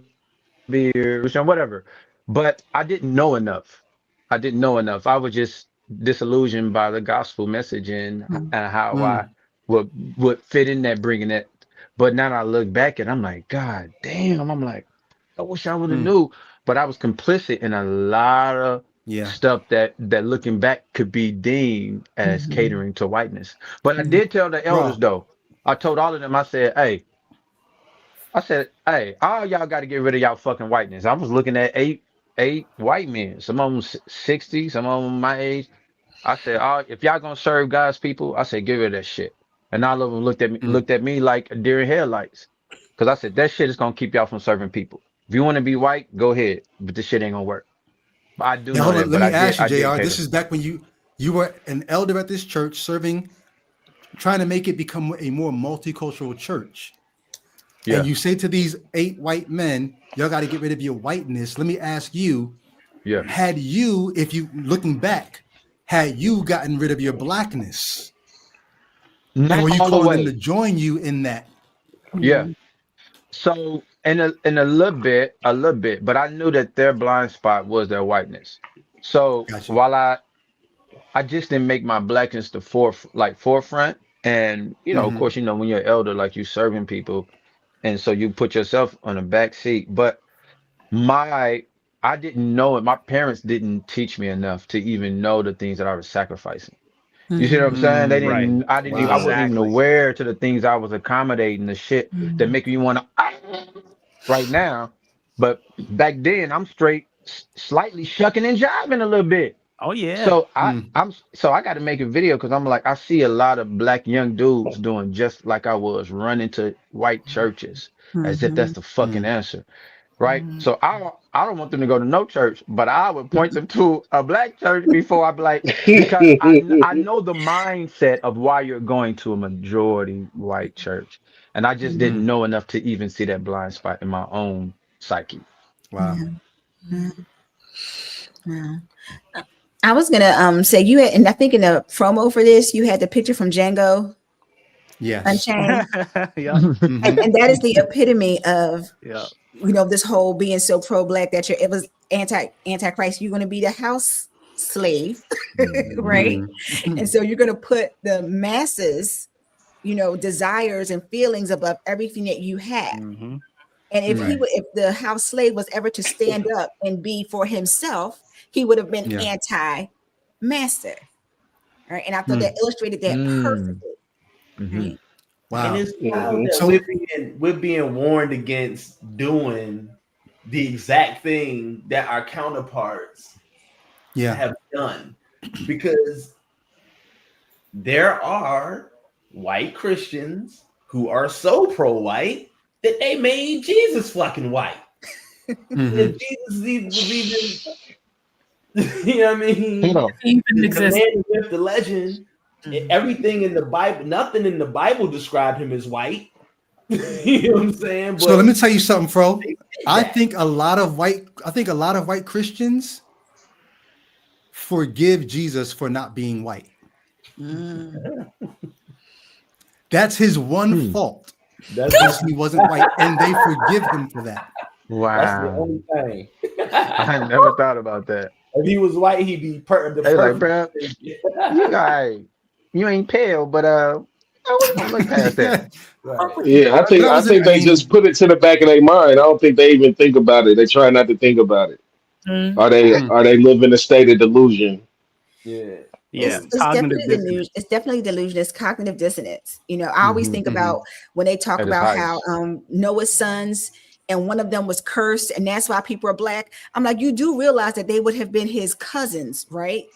be whatever. But I didn't know enough. I was just disillusioned by the gospel message and how I would fit in that, bringing that. But now I look back and I'm like, God damn, I'm like, I wish I would have knew. But I was complicit in a lot of stuff that looking back could be deemed as catering to whiteness. But I did tell the elders though, I told all of them, I said, hey, all y'all got to get rid of y'all fucking whiteness. I was looking at eight white men, some of them 60, some of them my age. I said, if y'all gonna serve God's people, I said, get rid of that shit. And all of them looked at me like deer in headlights. Cause I said, that shit is gonna keep y'all from serving people. If you want to be white, go ahead. But this shit ain't gonna work. But I do know that. Let me ask you, JR, this is back when you were an elder at this church serving, trying to make it become a more multicultural church. Yeah. And you say to these 8 white men, y'all got to get rid of your whiteness. Let me ask you, had you, if you looking back, had you gotten rid of your Blackness? Not and were you all the calling way them to join you in that? Yeah. So And a little bit, but I knew that their blind spot was their whiteness. So while I just didn't make my blackness the forefront. And, of course, when you're elder, like you serving people. And so you put yourself on the back seat. But I didn't know it. My parents didn't teach me enough to even know the things that I was sacrificing. You see what I'm saying? They didn't, I wasn't even aware to the things I was accommodating, the shit that make me want to right now. But back then I'm straight, slightly shucking and jiving a little bit. Oh yeah. So I got to make a video because I'm like, I see a lot of black young dudes doing just like I was, running to white churches as if that's the fucking answer. Right. So I don't want them to go to no church, but I would point them to a black church before I be like, because I know the mindset of why you're going to a majority white church. And I just didn't know enough to even see that blind spot in my own psyche. Wow. Yeah. I was gonna say you had, and I think in the promo for this, you had the picture from Django. Yes. Unchained. Yeah. And that is the epitome of this whole being so pro-black that it was antichrist. You're going to be the house slave, right? And so you're going to put the masses, desires and feelings above everything that you have. And if the house slave was ever to stand up and be for himself, he would have been anti-master, right? And I thought that illustrated that perfectly. Right? Wow. And it's wild that we're being warned against doing the exact thing that our counterparts have done, because there are white Christians who are so pro-white that they made Jesus fucking white. If Jesus was even you know what I mean? The man with the legend. Everything in the Bible, nothing in the Bible described him as white. You know what I'm saying? But so let me tell you something, Fro. I think a lot of white Christians forgive Jesus for not being white. That's his one fault. That's he wasn't white, and they forgive him for that. Wow. That's the only thing. I never thought about that. If he was white, he'd be like, bro, you ain't pale, but we're gonna look past that. Yeah, I think they just put it to the back of their mind. I don't think they even think about it. They try not to think about it. Are they live in a state of delusion? Yeah. It's definitely delusion. It's cognitive dissonance. I always think about when they talk about how Noah's sons and one of them was cursed, and that's why people are black. I'm like, you do realize that they would have been his cousins, right?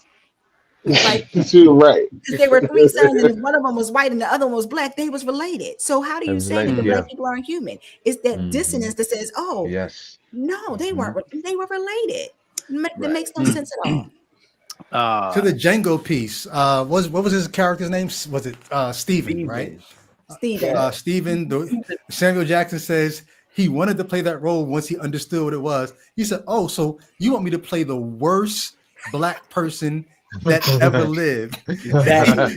Like, right. They were three sons, and one of them was white and the other one was black. They was related. So how do you say that the black people aren't human? It's that dissonance that says, "Oh, yes, no, they weren't. They were related." That makes no sense at all. To the Django piece, what was his character's name? Was it Stephen? Right? Stephen. Samuel Jackson says he wanted to play that role once he understood what it was. He said, "Oh, so you want me to play the worst black person that ever lived?"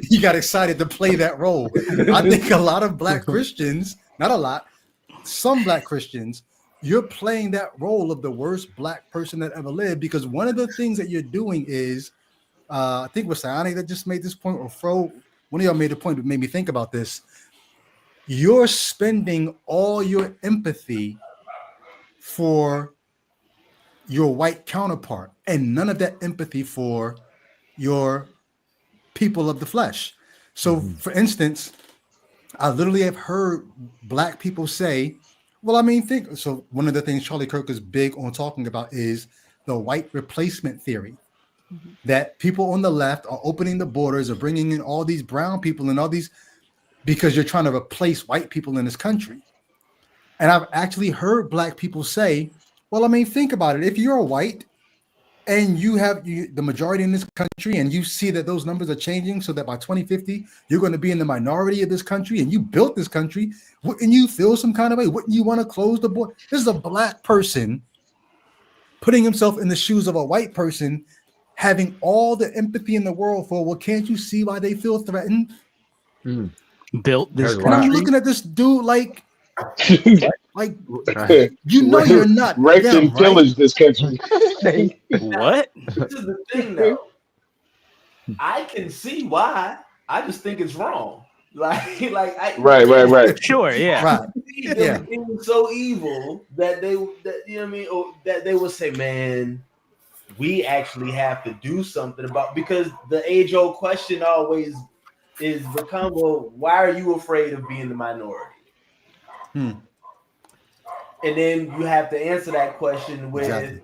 He got excited to play that role. I think a lot of black Christians, not a lot, some black Christians, you're playing that role of the worst black person that ever lived, because one of the things that you're doing is, I think it was Sayani that just made this point, or Fro, one of y'all made a point that made me think about this. You're spending all your empathy for your white counterpart and none of that empathy for your people of the flesh. So for instance, I literally have heard black people say, well, I mean, so one of the things Charlie Kirk is big on talking about is the white replacement theory, that people on the left are opening the borders, are bringing in all these brown people and all these, because you're trying to replace white people in this country. And I've actually heard black people say, well, I mean, think about it. If you're a white and you have the majority in this country, and you see that those numbers are changing so that by 2050, you're going to be in the minority of this country, and you built this country, wouldn't you feel some kind of way? Wouldn't you want to close the border? This is a black person putting himself in the shoes of a white person, having all the empathy in the world for, well, can't you see why they feel threatened? Built this country. And I'm looking at this dude like, Like, you know, you're not raped them, and pillaged this country. What? This is the thing, though. I can see why. I just think it's wrong. Right. Sure, yeah. Right. Yeah. Being so evil that they, you know what I mean, or that they would say, man, we actually have to do something about, because the age-old question always is become, well, why are you afraid of being the minority? And then you have to answer that question with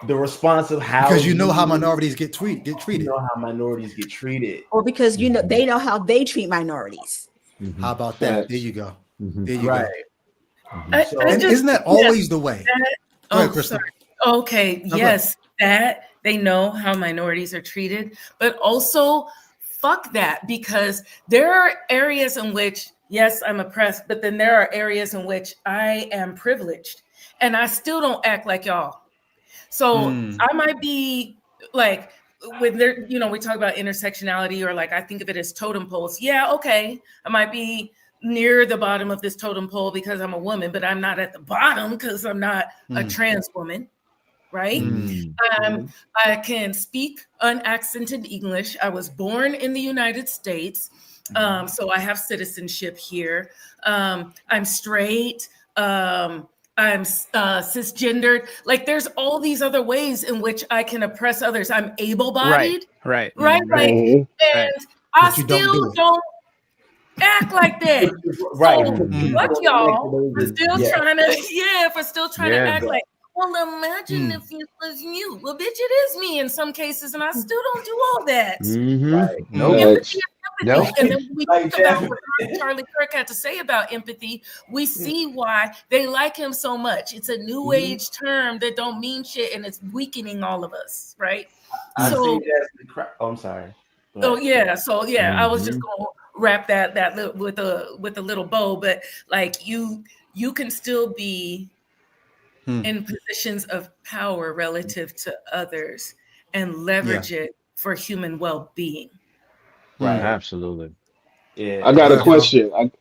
the response of how, because you know how minorities get treated. You know how minorities get treated, or because you know they know how they treat minorities. How about that? There you go. There you go. And isn't that always the way? Go ahead, Crystal. Okay, yes, that they know how minorities are treated, but also fuck that, because there are areas in which, yes, I'm oppressed, but then there are areas in which I am privileged, and I still don't act like y'all. So I might be like, when there, you know, we talk about intersectionality, or like I think of it as totem poles. Yeah, okay, I might be near the bottom of this totem pole because I'm a woman, but I'm not at the bottom because I'm not a trans woman, right? I can speak unaccented English. I was born in the United States, so I have citizenship here. I'm straight. I'm cisgendered. Like, there's all these other ways in which I can oppress others. I'm able-bodied. Right. Like, and I still don't act like that. Right. So fuck y'all for still trying to act like, well, imagine if it was you. Well, bitch, it is me in some cases, and I still don't do all that. Nope. And then when we think about what Charlie Kirk had to say about empathy, we see why they like him so much. It's a new age term that don't mean shit, and it's weakening all of us, right? I'm sorry. Oh yeah. So yeah, I was just gonna wrap that with a little bow, but like you can still be in positions of power relative to others and leverage it for human well-being. Right. Absolutely. Yeah. I got a question. Hold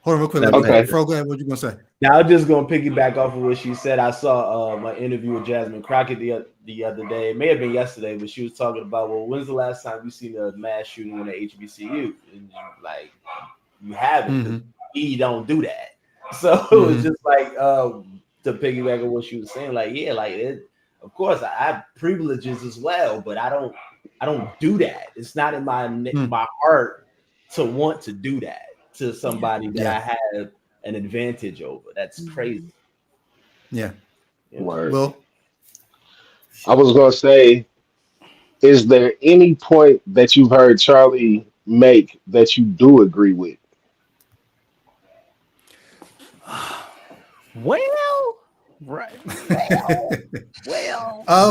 on real quick. Okay. Fro, go ahead. What you gonna say? Now, I'm just gonna piggyback off of what she said. I saw my interview with Jasmine Crockett the other day. It may have been yesterday, but she was talking about, well, when's the last time you seen a mass shooting in the HBCU? And like, you haven't. We don't do that. So it was just like to piggyback on what she was saying. Like, yeah, like it. Of course, I have privileges as well, but I don't do that. It's not in my heart to want to do that to somebody that I have an advantage over. That's crazy. Yeah. Word. Well, I was gonna say, is there any point that you've heard Charlie make that you do agree with? Well, right.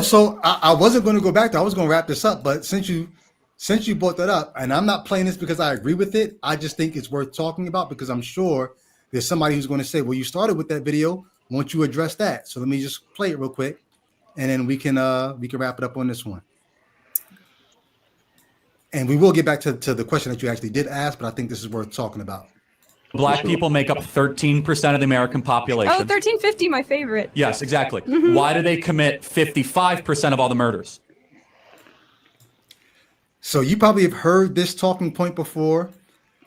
So I wasn't going to go back there. I was going to wrap this up, but since you brought that up, and I'm not playing this because I agree with it, I just think it's worth talking about, because I'm sure there's somebody who's going to say, well, you started with that video, won't you address that? So let me just play it real quick, and then we can wrap it up on this one. And we will get back to the question that you actually did ask, but I think this is worth talking about. Black people make up 13% of the American population. Oh, 1350, my favorite. Yes, exactly. Why do they commit 55% of all the murders? So you probably have heard this talking point before.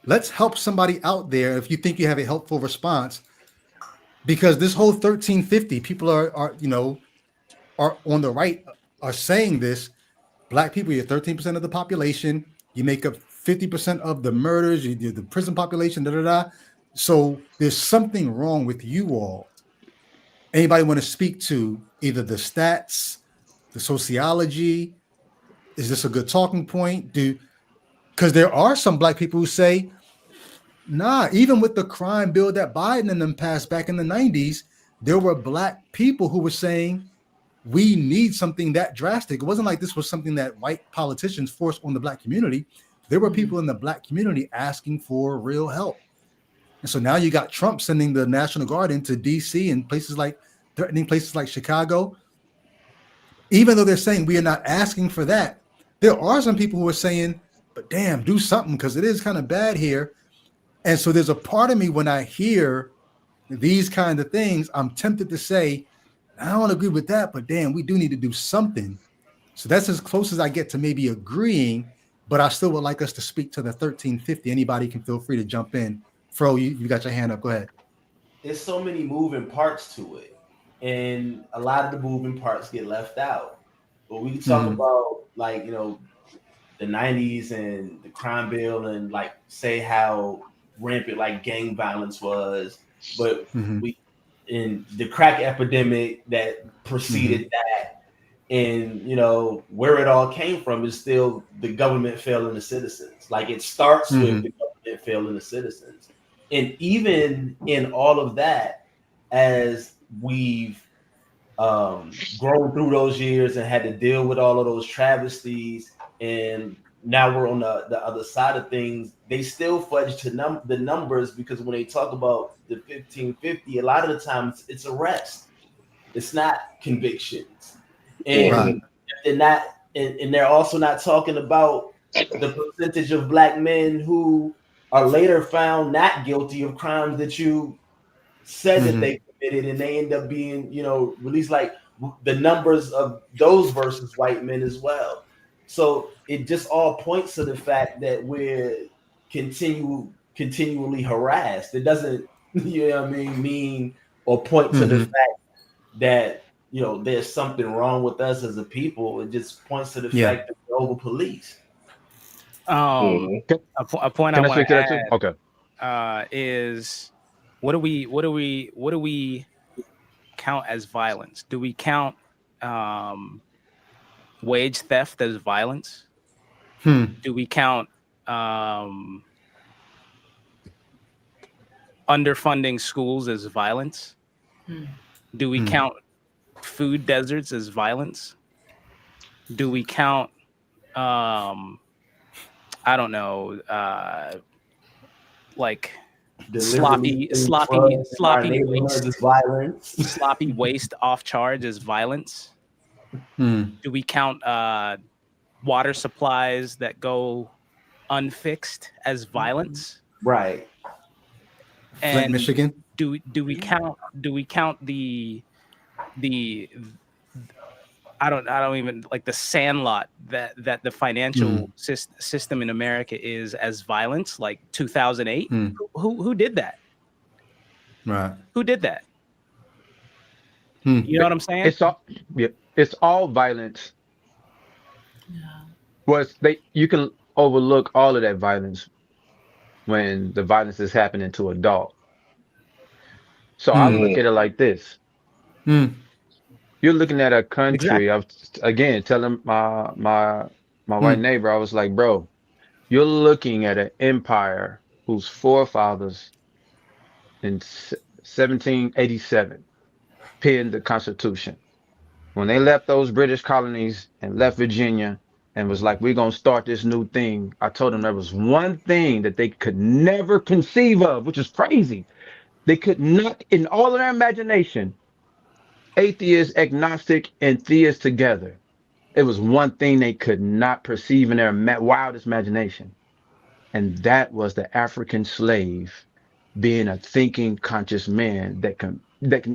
Let's help somebody out there if you think you have a helpful response, because this whole 1350, people are on the right are saying this. Black people, you're 13% of the population. You make up 50% of the murders. You do the prison population. So there's something wrong with you all. Anybody want to speak to either the stats, the sociology? Is this a good talking point? Because there are some Black people who say, nah, even with the crime bill that Biden and them passed back in the 90s, there were Black people who were saying, we need something that drastic. It wasn't like this was something that white politicians forced on the Black community. There were people in the Black community asking for real help. And so now you got Trump sending the National Guard into DC and threatening places like Chicago. Even though they're saying we are not asking for that, there are some people who are saying, but damn, do something, because it is kind of bad here. And so there's a part of me when I hear these kind of things, I'm tempted to say, I don't agree with that, but damn, we do need to do something. So that's as close as I get to maybe agreeing, but I still would like us to speak to the 1350. Anybody can feel free to jump in. Fro, you got your hand up. Go ahead. There's so many moving parts to it, and a lot of the moving parts get left out. But we can talk about, like, the 90s and the crime bill, and like say how rampant like gang violence was, but we in the crack epidemic that preceded that, and where it all came from is still the government failing the citizens. Like, it starts with the government failing the citizens. And even in all of that, as we've grown through those years and had to deal with all of those travesties, and now we're on the other side of things, they still fudge to the numbers, because when they talk about the 1550, a lot of the times it's arrest. It's not convictions. And they're not, and they're also not talking about the percentage of Black men who are later found not guilty of crimes that you said that they committed, and they end up being, released, like the numbers of those versus white men as well. So it just all points to the fact that we're continually harassed. It doesn't, mean or point to the fact that there's something wrong with us as a people. It just points to the fact that we're over policed. A point I want to add, okay, is what do we count as violence? Do we count wage theft as violence? Do we count underfunding schools as violence? Do we count food deserts as violence? Do we count I don't know, like sloppy waste off charge as violence? Do we count water supplies that go unfixed as violence? Right. And Flint, Michigan. Do we count the I don't even, like, the sandlot that the financial system in America is as violence, like 2008? Who did that? Right. Who did that? You know what I'm saying? It's all violence. You can overlook all of that violence when the violence is happening to a dog. So I look at it like this. You're looking at a country. I was again telling my white neighbor, I was like, bro, you're looking at an empire whose forefathers in 1787 penned the Constitution. When they left those British colonies and left Virginia and was like, we're going to start this new thing, I told them there was one thing that they could never conceive of, which is crazy. They could not, in all of their imagination, atheist, agnostic, and theist together. It was one thing they could not perceive in their wildest imagination. And that was the African slave being a thinking, conscious man that can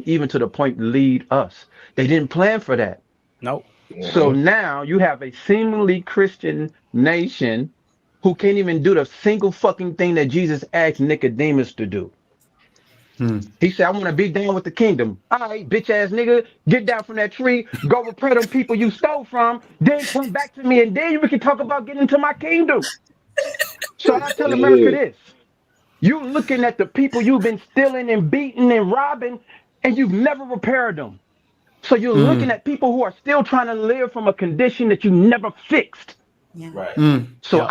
even to the point lead us. They didn't plan for that. Nope. So now you have a seemingly Christian nation who can't even do the single fucking thing that Jesus asked Nicodemus to do. He said, I want to be down with the kingdom. All right, bitch ass nigga, get down from that tree, go repair them people you stole from, then come back to me, and then we can talk about getting into my kingdom. So I tell America this. You looking at the people you've been stealing and beating and robbing, and you've never repaired them. So you're looking at people who are still trying to live from a condition that you never fixed. Yeah. Right. So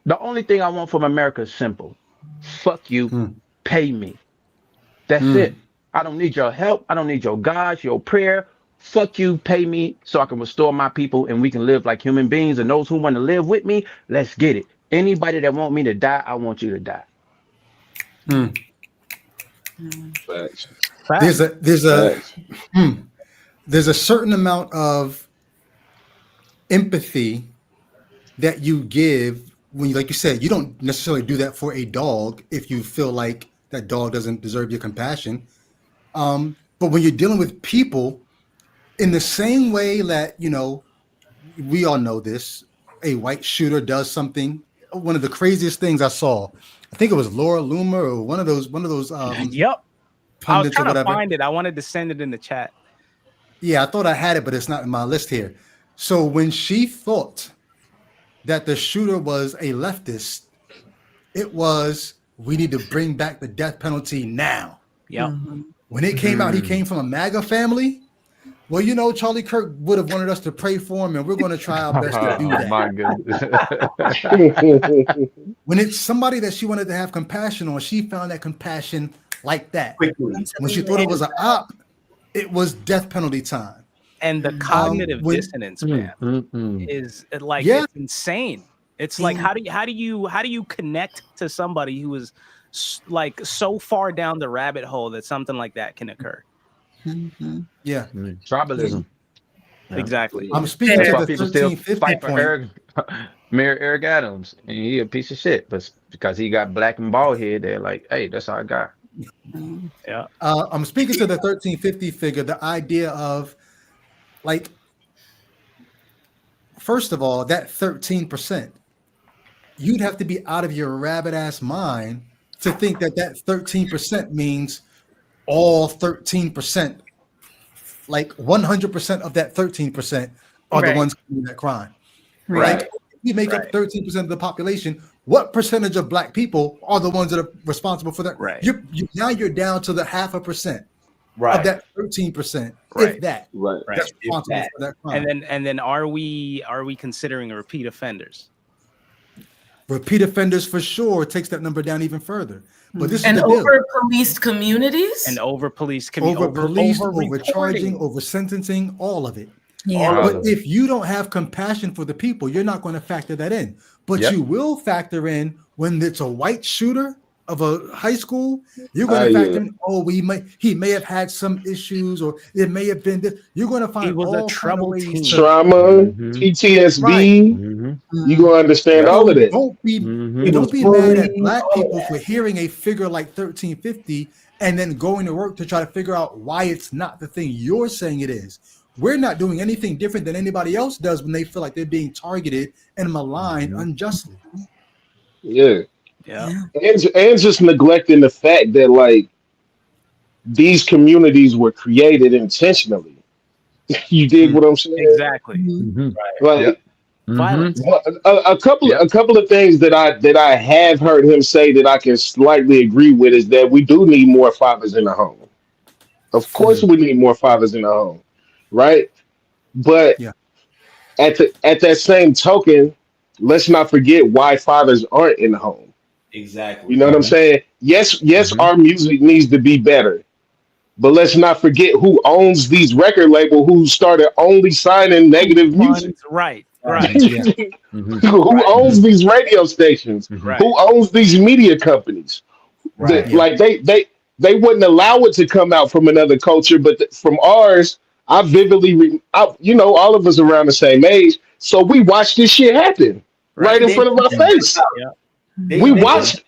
the only thing I want from America is simple. Fuck you, pay me. That's it. I don't need your help. I don't need your God, your prayer. Fuck you, pay me so I can restore my people and we can live like human beings. And those who want to live with me, let's get it. Anybody that want me to die, I want you to die. There's a certain amount of empathy that you give when you, like you said, you don't necessarily do that for a dog if you feel like that dog doesn't deserve your compassion. But when you're dealing with people, in the same way that, you know, we all know this, a white shooter does something. One of the craziest things I saw, I think it was Laura Loomer or one of those Yep. I was pundits or trying to whatever. find it. I wanted to send it in the chat. Yeah, I thought I had it, but it's not in my list here. So when she thought that the shooter was a leftist, it was, we need to bring back the death penalty now. Yep. When it came out, he came from a MAGA family. Well, you know, Charlie Kirk would have wanted us to pray for him, and we're going to try our best to do that. My goodness. When it's somebody that she wanted to have compassion on, she found that compassion like that. Quickly. When she thought it was an op, it was death penalty time. And the cognitive dissonance, man, is like it's insane. It's like how do you connect to somebody who is like so far down the rabbit hole that something like that can occur? Yeah, tribalism. Exactly. I'm speaking That's to why the people still 1350 fight for point. Mayor Eric Adams, and he a piece of shit, but because he got black and bald head, they're like, hey, that's our guy. Yeah. I'm speaking to the 1350 figure. The idea of, like, first of all, that 13%, you'd have to be out of your rabbit ass mind to think that that 13% means all 13%, like 100% of that 13% are the ones committing that crime. Right. Like, if we make up 13% of the population, what percentage of black people are the ones that are responsible for that? Right. Now you're down to the 0.5% of that 13%, Right. if that. Right. That's responsible for that crime. And then are we considering repeat offenders? Repeat offenders for sure takes that number down even further. But this And is the deal. over policed communities? And over police overcharging, over sentencing, all of it. Yeah. But if you don't have compassion for the people, you're not going to factor that in. But you will factor in when it's a white shooter of a high school. You're going to factor in, he may have had some issues, or it may have been this. You're going to find he was all a troubled teen. Trauma, PTSD. You're going to understand all of that. Don't be mad at black people for hearing a figure like 1350 and then going to work to try to figure out why it's not the thing you're saying it is. We're not doing anything different than anybody else does when they feel like they're being targeted and maligned unjustly. Yeah. Yeah. And just neglecting the fact that, like, these communities were created intentionally. You dig what I'm saying? Exactly. Like, violence. A couple of things that I have heard him say that I can slightly agree with is that we do need more fathers in the home. Of course, we need more fathers in the home, right? But at that same token, let's not forget why fathers aren't in the home. Exactly. You know what I'm saying? Yes, our music needs to be better. But let's not forget who owns these record labels, who started only signing negative music. Right. Who owns these radio stations? Who owns these media companies? Like they wouldn't allow it to come out from another culture, but from ours, I vividly, all of us around the same age, so we watched this shit happen right in front of our face. We watched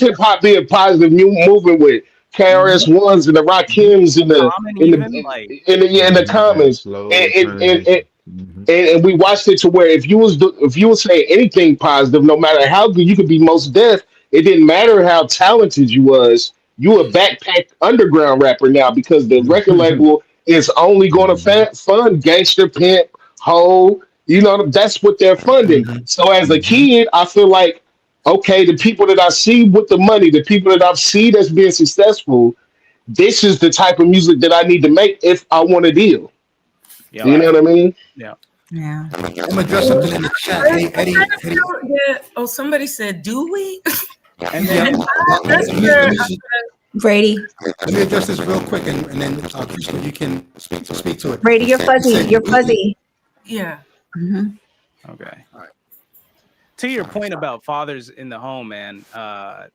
hip hop be a positive new movement with KRS-Ones and the Rakims in the Commons, and we watched it to where if you was saying anything positive, no matter how good you could be, most deaf, it didn't matter how talented you was. You a backpack underground rapper now because the record label is only going to fund Gangster, Pimp, Ho. That's what they're funding. So as a kid, I feel like, okay, the people that I see with the money, the people that I've seen that's being successful, this is the type of music that I need to make if I want to deal. Yeah, you know what I mean? Yeah. Yeah. I'm gonna address something in the chat. Hey, Eddie. Oh, somebody said, do we? And Brady. Let me address this real quick, and then Krishna, you can speak to it. Brady, you're fuzzy. You're fuzzy. Yeah. Okay. All right. To your point about fathers in the home, man, a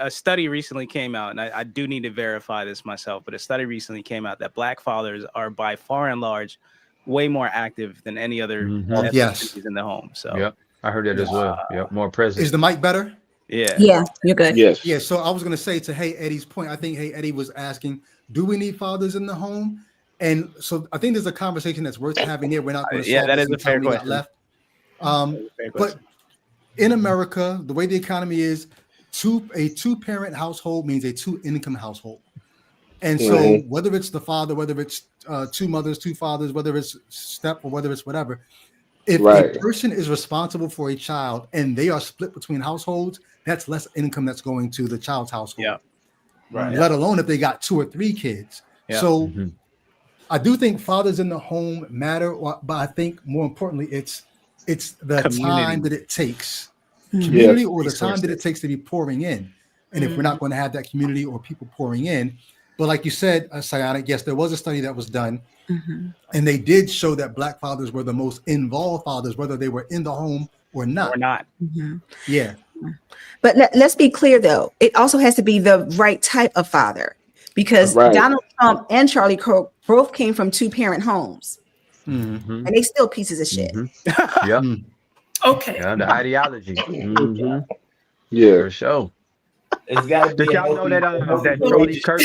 study recently came out, and I do need to verify this myself, but a study recently came out that black fathers are by far and large way more active than any other Yes. in the home. So Yep, I heard that as well. Yep, more present. Is the mic better? Yeah. Yeah, you're good. Yes. Yeah. So I was going to say to Hey Eddie's point, I think Hey Eddie was asking, do we need fathers in the home? And so I think there's a conversation that's worth having here. We're not going to solve that this is a fair until we got question. left. But in America, the way the economy is, a two-parent household means a two-income household. And so whether it's the father, whether it's two mothers, two fathers, whether it's step or whether it's whatever, if a person is responsible for a child and they are split between households, that's less income that's going to the child's household. Yeah. Right. Let alone if they got 2 or 3 kids. Yeah. So I do think fathers in the home matter, but I think more importantly, it's the time that it takes, community or the time that it takes to be pouring in. And if we're not going to have that community or people pouring in, but like you said, Sayana, yes, there was a study that was done, and they did show that Black fathers were the most involved fathers, whether they were in the home or not. Yeah. But let's be clear, though. It also has to be the right type of father, because Donald Trump and Charlie Kirk both came from 2-parent homes, and they still pieces of shit. Yep. Okay. Yeah, the ideology. Yeah, for sure. It's got to be. Did y'all know that Charlie Kirk?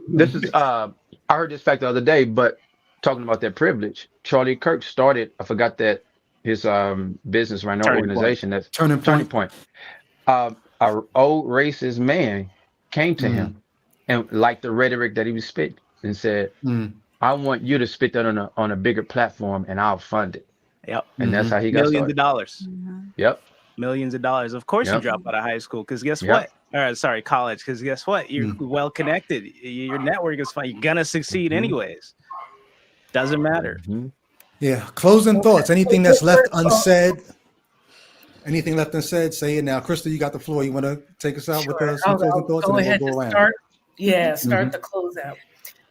This is I heard this fact the other day, but talking about that privilege, Charlie Kirk started. I forgot that his business ran an organization that's Turning Point. An old racist man came to him and liked the rhetoric that he was spitting and said, "I want you to spit that on a bigger platform, and I'll fund it." Yep. And that's how he got millions started. of dollars. Yep. Millions of dollars. Of course you drop out of high school, because guess what? Sorry, college, because guess what? You're well connected. Your network is fine. You're gonna succeed anyways. Doesn't matter. Yeah. Closing thoughts. Anything that's left unsaid? Anything left unsaid? Say it now. Crystal, you got the floor. You want to take us out with some closing thoughts? Go And ahead then we'll go to around. start the closeout.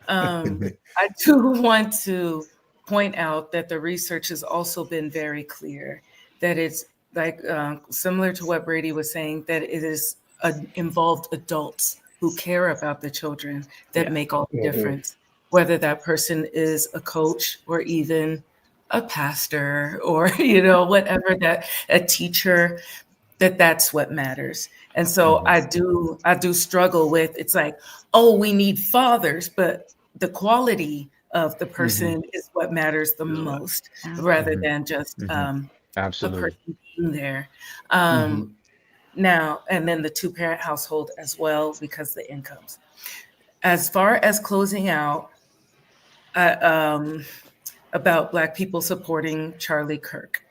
I do want to point out that the research has also been very clear that it's like similar to what Brady was saying, that it is involved adults who care about the children that make all the difference, whether that person is a coach or even a pastor or, whatever, that a teacher, that's what matters. And so I do struggle with, it's like, oh, we need fathers, but the quality of the person is what matters the most, rather than just Absolutely. a person being there. Now, and then the 2-parent household as well, because the incomes. As far as closing out, about Black people supporting Charlie Kirk,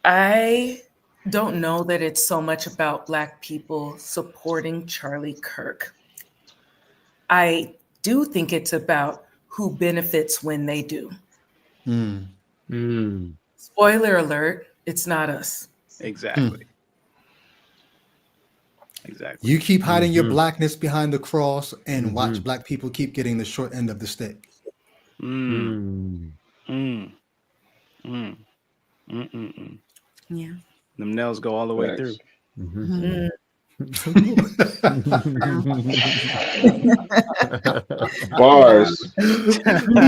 I don't know that it's so much about Black people supporting Charlie Kirk. I do think it's about who benefits when they do. Spoiler alert, it's not us. Exactly. Exactly. You keep hiding your Blackness behind the cross and watch Black people keep getting the short end of the stick. Yeah. Them nails go all the way through. Bars. Who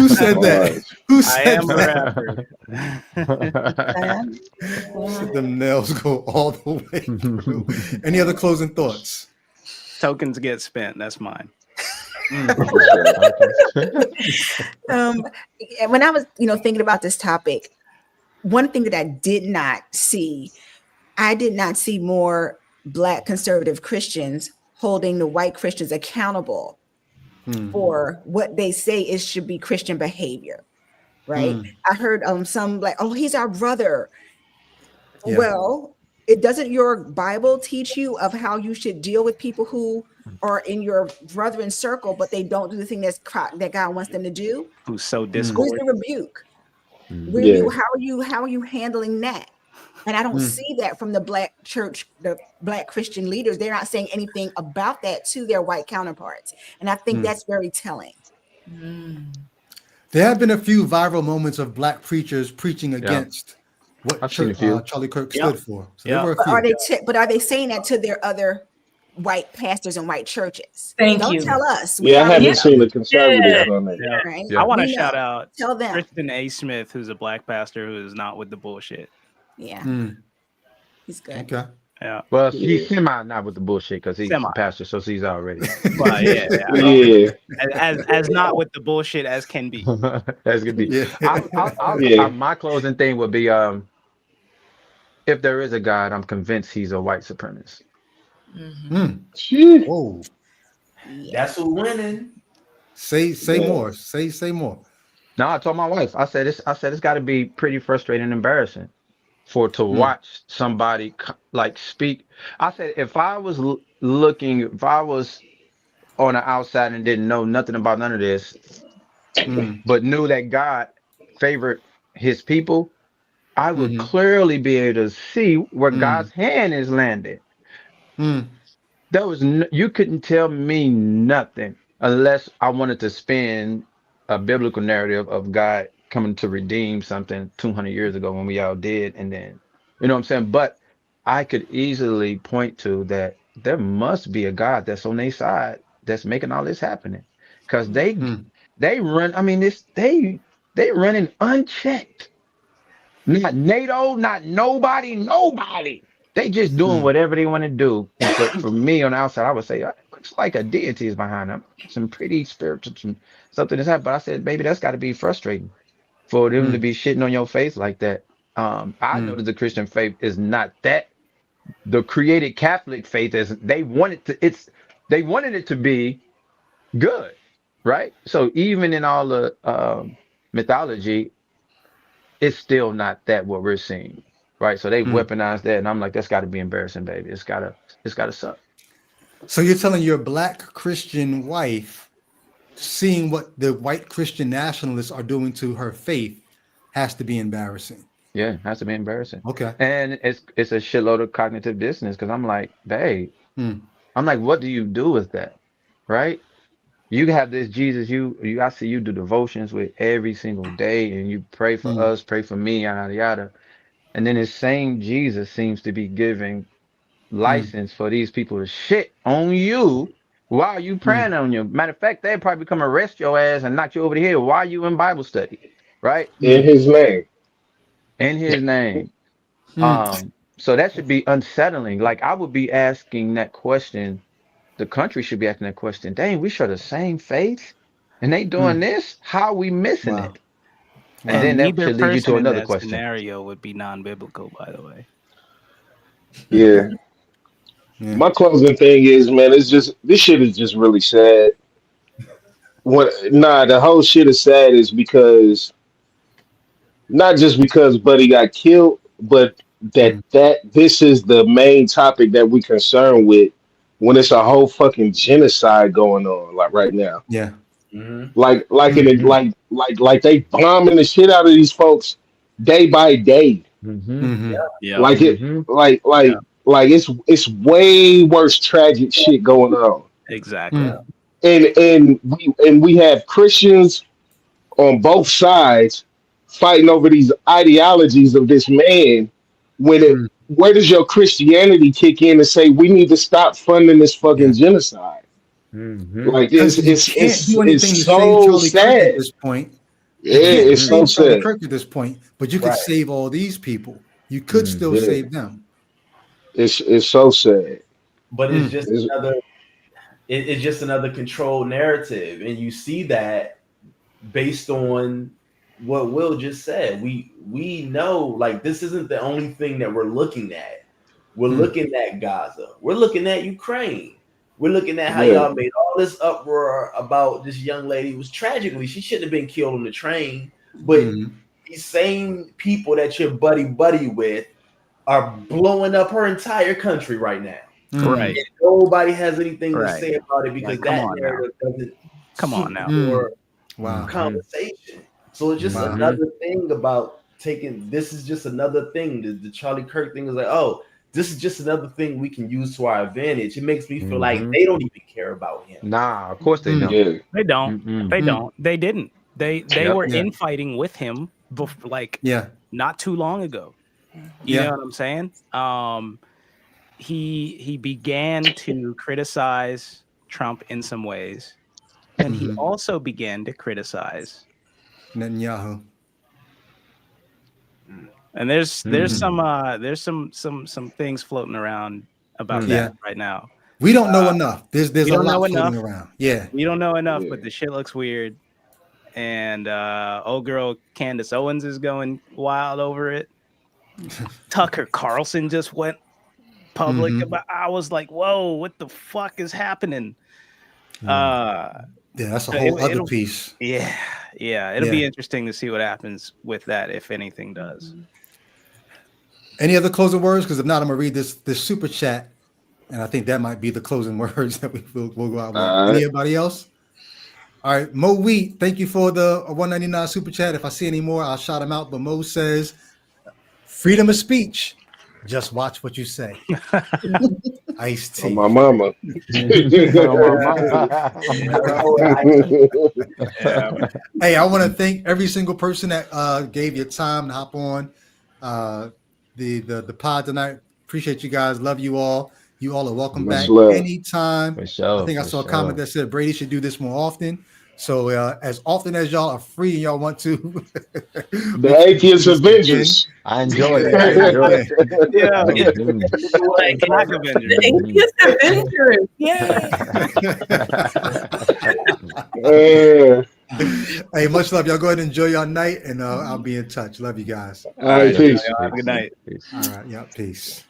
said that? Who said that? Them nails go all the way through. Any other closing thoughts? Tokens get spent. That's mine. When I was, thinking about this topic, one thing that I did not see more Black conservative Christians holding the white Christians accountable for what they say should be Christian behavior, right? I heard some like, oh, he's our brother. Yeah. Well, it doesn't your Bible teach you of how you should deal with people who are in your brethren circle, but they don't do the thing that God wants them to do? Who's so discord? Where's the rebuke? How are you handling that? And I don't see that from the Black church, the Black Christian leaders. They're not saying anything about that to their white counterparts. And I think that's very telling. There have been a few viral moments of Black preachers preaching against what Charlie Kirk stood for. So there were a few. But are they saying that to their other white pastors and white churches. Thank Don't you. tell us. Yeah, I haven't seen the conservatives on that. Yeah. Right? I want to We shout know. out Tell them. Christian A. Smith, who's a black pastor who is not with the bullshit. Yeah. He's good. Okay. Yeah. Well, he's semi not with the bullshit because he's a pastor, so he's already. Well, yeah. Yeah. As not with the bullshit as can be. As can be. Yeah. My closing thing would be, if there is a God, I'm convinced he's a white supremacist. Whoa. That's who winning. Say more. Say more. No, I told my wife. I said it's got to be pretty frustrating and embarrassing to watch somebody like speak. I said if I was if I was on the outside and didn't know nothing about none of this, but knew that God favored his people, I would clearly be able to see where God's hand is landed. There was you couldn't tell me nothing unless I wanted to spin a biblical narrative of God coming to redeem something 200 years ago when we all did, and then you know what I'm saying. But I could easily point to that there must be a God that's on their side that's making all this happening, because they run. I mean, they running unchecked. Not NATO, not nobody. They just doing whatever they want to do. But for me on the outside, I would say it looks like a deity is behind them. Some pretty spiritual, something is happening. But I said, baby, that's got to be frustrating for them to be shitting on your face like that. I know that the Christian faith is not that. The created Catholic faith is they wanted it to be good, right? So even in all the mythology, it's still not that what we're seeing. Right, so they weaponized that, and I'm like, that's got to be embarrassing, baby. It's gotta suck. So you're telling your black Christian wife, seeing what the white Christian nationalists are doing to her faith, has to be embarrassing. Yeah, it has to be embarrassing. Okay, and it's a shitload of cognitive dissonance because I'm like, babe, I'm like, what do you do with that, right? You have this Jesus, I see you do devotions with every single day, and you pray for us, pray for me, yada yada. And then this same Jesus seems to be giving license for these people to shit on you while you praying on you. Matter of fact, they'd probably come arrest your ass and knock you over the head while you in Bible study, right? In his name. In his name. So that should be unsettling. Like I would be asking that question. The country should be asking that question. Dang, we share the same faith and they doing this? How are we missing it? And then that should lead you to another question. Scenario would be non-biblical, by the way. Yeah. My closing thing is, man, it's just this shit is just really sad. The whole shit is sad is because not just because Buddy got killed, but that this is the main topic that we concerned with when it's a whole fucking genocide going on like right now. Yeah. Like they bombing the shit out of these folks day by day. Like it's way worse tragic shit going on. Exactly. And we have Christians on both sides fighting over these ideologies of this man. Where does your Christianity kick in and say we need to stop funding this fucking genocide? Like it's so sad at this point. Yeah, it's so sad. Kirk at this point, but you could save all these people. You could still save them. It's so sad. But it's just it's just another controlled narrative, and you see that based on what Will just said. We know like this isn't the only thing that we're looking at. We're looking at Gaza. We're looking at Ukraine. We're looking at how y'all made all this uproar about this young lady who was tragically, she shouldn't have been killed on the train. But these same people that you're buddy with are blowing up her entire country right now. Right. And nobody has anything to say about it because that narrative doesn't Wow. Conversation. So it's just another thing about this is just another thing. The Charlie Kirk thing is like, oh, this is just another thing we can use to our advantage. It makes me feel like they don't even care about him. Nah, of course they don't. They don't. They don't. They didn't. They were infighting with him not too long ago. You know what I'm saying? he began to criticize Trump in some ways, and he also began to criticize Netanyahu. And there's some things floating around about that right now. We don't know enough. There's we a don't know lot floating enough. around. Yeah. We don't know enough, but the shit looks weird. And old girl Candace Owens is going wild over it. Tucker Carlson just went public about. I was like, whoa, what the fuck is happening? Yeah, that's a whole other piece. Yeah, it'll be interesting to see what happens with that, if anything does. Any other closing words? Because if not, I'm gonna read this super chat, and I think that might be the closing words that we'll go out with. Anybody else? All right, Mo Wheat, thank you for the $1.99 super chat. If I see any more, I'll shout them out. But Mo says, "Freedom of speech. Just watch what you say." Ice-T. Oh, my mama. Hey, I want to thank every single person that gave your time to hop on the pod tonight. Appreciate you guys. Love you all. You all are welcome back anytime. I think I saw a comment that said Brady should do this more often. So as often as y'all are free and y'all want to. The Atheist Avengers. I enjoyed it. Black Avengers. Hey, much love. Y'all go ahead and enjoy your night, and I'll be in touch. Love you guys. All right, peace. Good night. All right, yeah, peace.